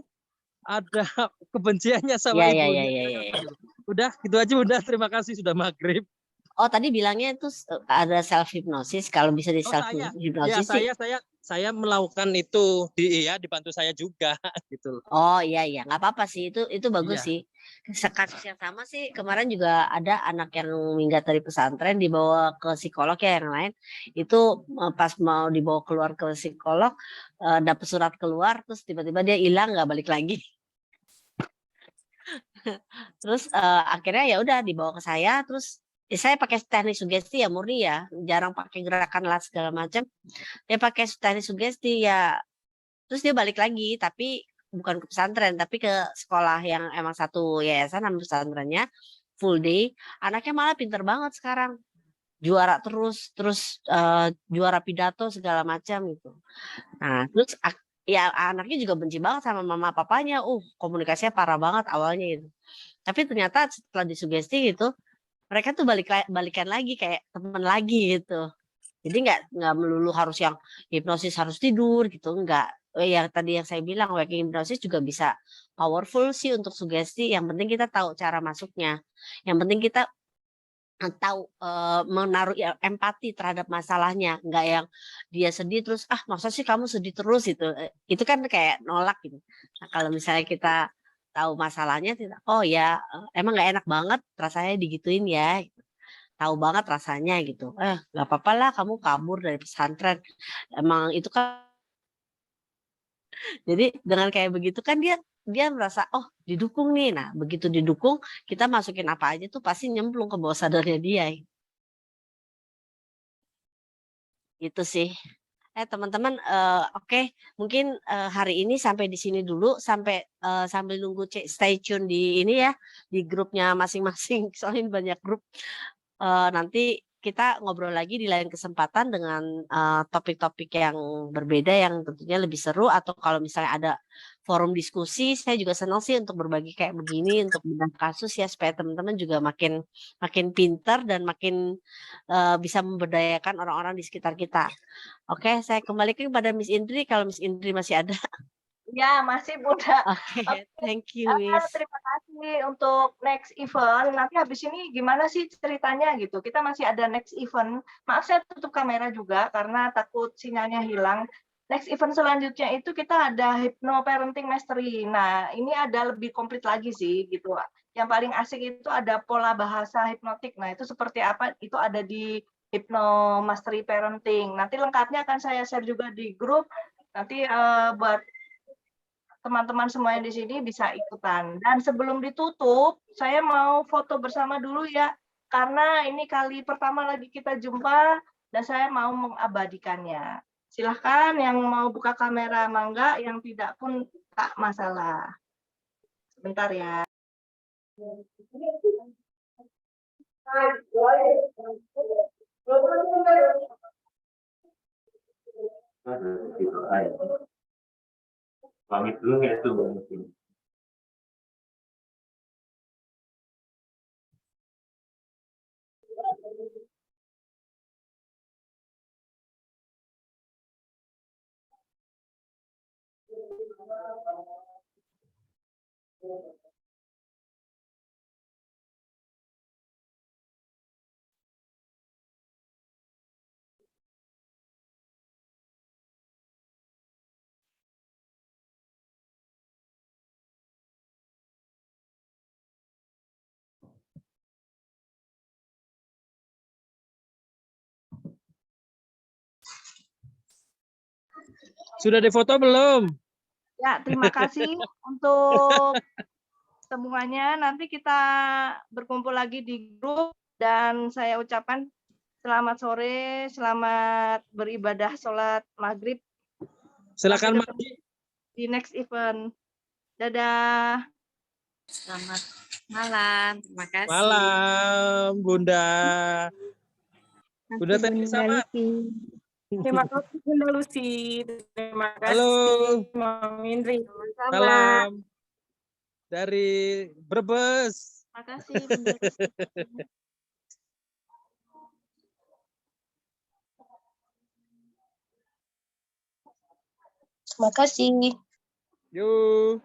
[SPEAKER 9] ada kebenciannya sama
[SPEAKER 4] Ya.
[SPEAKER 9] ibunya. Udah gitu aja Bunda, terima kasih sudah maghrib.
[SPEAKER 4] Oh, tadi bilangnya itu ada self hypnosis. Kalau bisa di
[SPEAKER 9] Oh
[SPEAKER 4] self hypnosis sih.
[SPEAKER 9] saya melakukan itu dibantu saya juga gitu loh.
[SPEAKER 4] Oh iya, nggak apa-apa sih, itu bagus
[SPEAKER 9] Iya.
[SPEAKER 4] sih. Kasus yang sama sih kemarin juga ada anak yang minggat dari pesantren dibawa ke psikolog ya, yang lain itu pas mau dibawa keluar ke psikolog dapat surat keluar, terus tiba-tiba dia hilang, nggak balik lagi. Terus akhirnya ya udah dibawa ke saya, terus saya pakai teknik sugesti ya, murni ya, jarang pakai gerakan lah segala macam. Dia pakai teknik sugesti ya, terus dia balik lagi, tapi bukan ke pesantren, tapi ke sekolah yang emang satu yayasan sama pesantrennya, full day. Anaknya malah pinter banget sekarang, juara terus juara pidato segala macam gitu. Nah terus ya anaknya juga benci banget sama mama papanya, komunikasinya parah banget awalnya gitu. Tapi ternyata setelah disugesti gitu, mereka tuh balikan lagi kayak teman lagi gitu. Jadi nggak melulu harus yang hipnosis harus tidur gitu, enggak. Yang tadi yang saya bilang waking hipnosis juga bisa powerful sih untuk sugesti. Yang penting kita tahu cara masuknya. Yang penting kita tahu menaruh empati terhadap masalahnya, enggak yang dia sedih terus masa sih kamu sedih terus gitu. Itu kan kayak nolak gitu. Nah, kalau misalnya kita tahu masalahnya, oh ya emang nggak enak banget rasanya digituin ya. Tahu banget rasanya gitu. Nggak apa-apa lah kamu kabur dari pesantren. Emang itu kan, jadi dengan kayak begitu kan dia merasa didukung nih. Nah begitu didukung kita masukin apa aja tuh pasti nyemplung ke bawah sadarnya dia. Gitu sih. Teman-teman, oke, mungkin hari ini sampai di sini dulu, sambil nunggu stay tune di ini ya, di grupnya masing-masing. Soalnya ini banyak grup. Nanti kita ngobrol lagi di lain kesempatan dengan topik-topik yang berbeda yang tentunya lebih seru, atau kalau misalnya ada forum diskusi, saya juga senang sih untuk berbagi kayak begini untuk bedah kasus ya, supaya teman-teman juga makin pintar dan makin bisa memberdayakan orang-orang di sekitar kita. Oke, saya kembalikan kepada Miss Indri kalau Miss Indri masih ada.
[SPEAKER 1] Ya, masih Bunda.
[SPEAKER 4] Oke, thank you Miss.
[SPEAKER 1] Terima kasih untuk next event. Nanti habis ini gimana sih ceritanya gitu. Kita masih ada next event. Maaf saya tutup kamera juga karena takut sinyalnya hilang. Next event selanjutnya itu kita ada Hypno Parenting Mastery. Nah, ini ada lebih komplit lagi sih gitu. Yang paling asik itu ada pola bahasa hipnotik. Nah, itu seperti apa? Itu ada di Hypno Mastery Parenting. Nanti lengkapnya akan saya share juga di grup. Nanti buat teman-teman semua yang di sini bisa ikutan. Dan sebelum ditutup, saya mau foto bersama dulu ya, karena ini kali pertama lagi kita jumpa dan saya mau mengabadikannya. Silahkan yang mau buka kamera mangga, yang tidak pun tak masalah. Sebentar ya.
[SPEAKER 10] Pamit dulu ya tuh.
[SPEAKER 9] Sudah difoto belum?
[SPEAKER 1] Ya, terima kasih untuk semuanya. Nanti kita berkumpul lagi di grup dan saya ucapkan selamat sore, selamat beribadah sholat maghrib.
[SPEAKER 9] Silakan
[SPEAKER 1] Sampai ketemu di next event. Dadah.
[SPEAKER 8] Selamat malam. Terima kasih.
[SPEAKER 9] malam, Bunda. Bunda Teh sama.
[SPEAKER 7] Terima kasih Bunda Lucy. Terima kasih
[SPEAKER 9] Halo.
[SPEAKER 7] Mam Indri.
[SPEAKER 9] Salam dari Brebes.
[SPEAKER 1] Terima kasih. Bunda Lucy.
[SPEAKER 6] Terima kasih.
[SPEAKER 9] Yuk.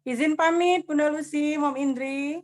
[SPEAKER 7] Izin pamit Bunda Lucy, Mam Indri.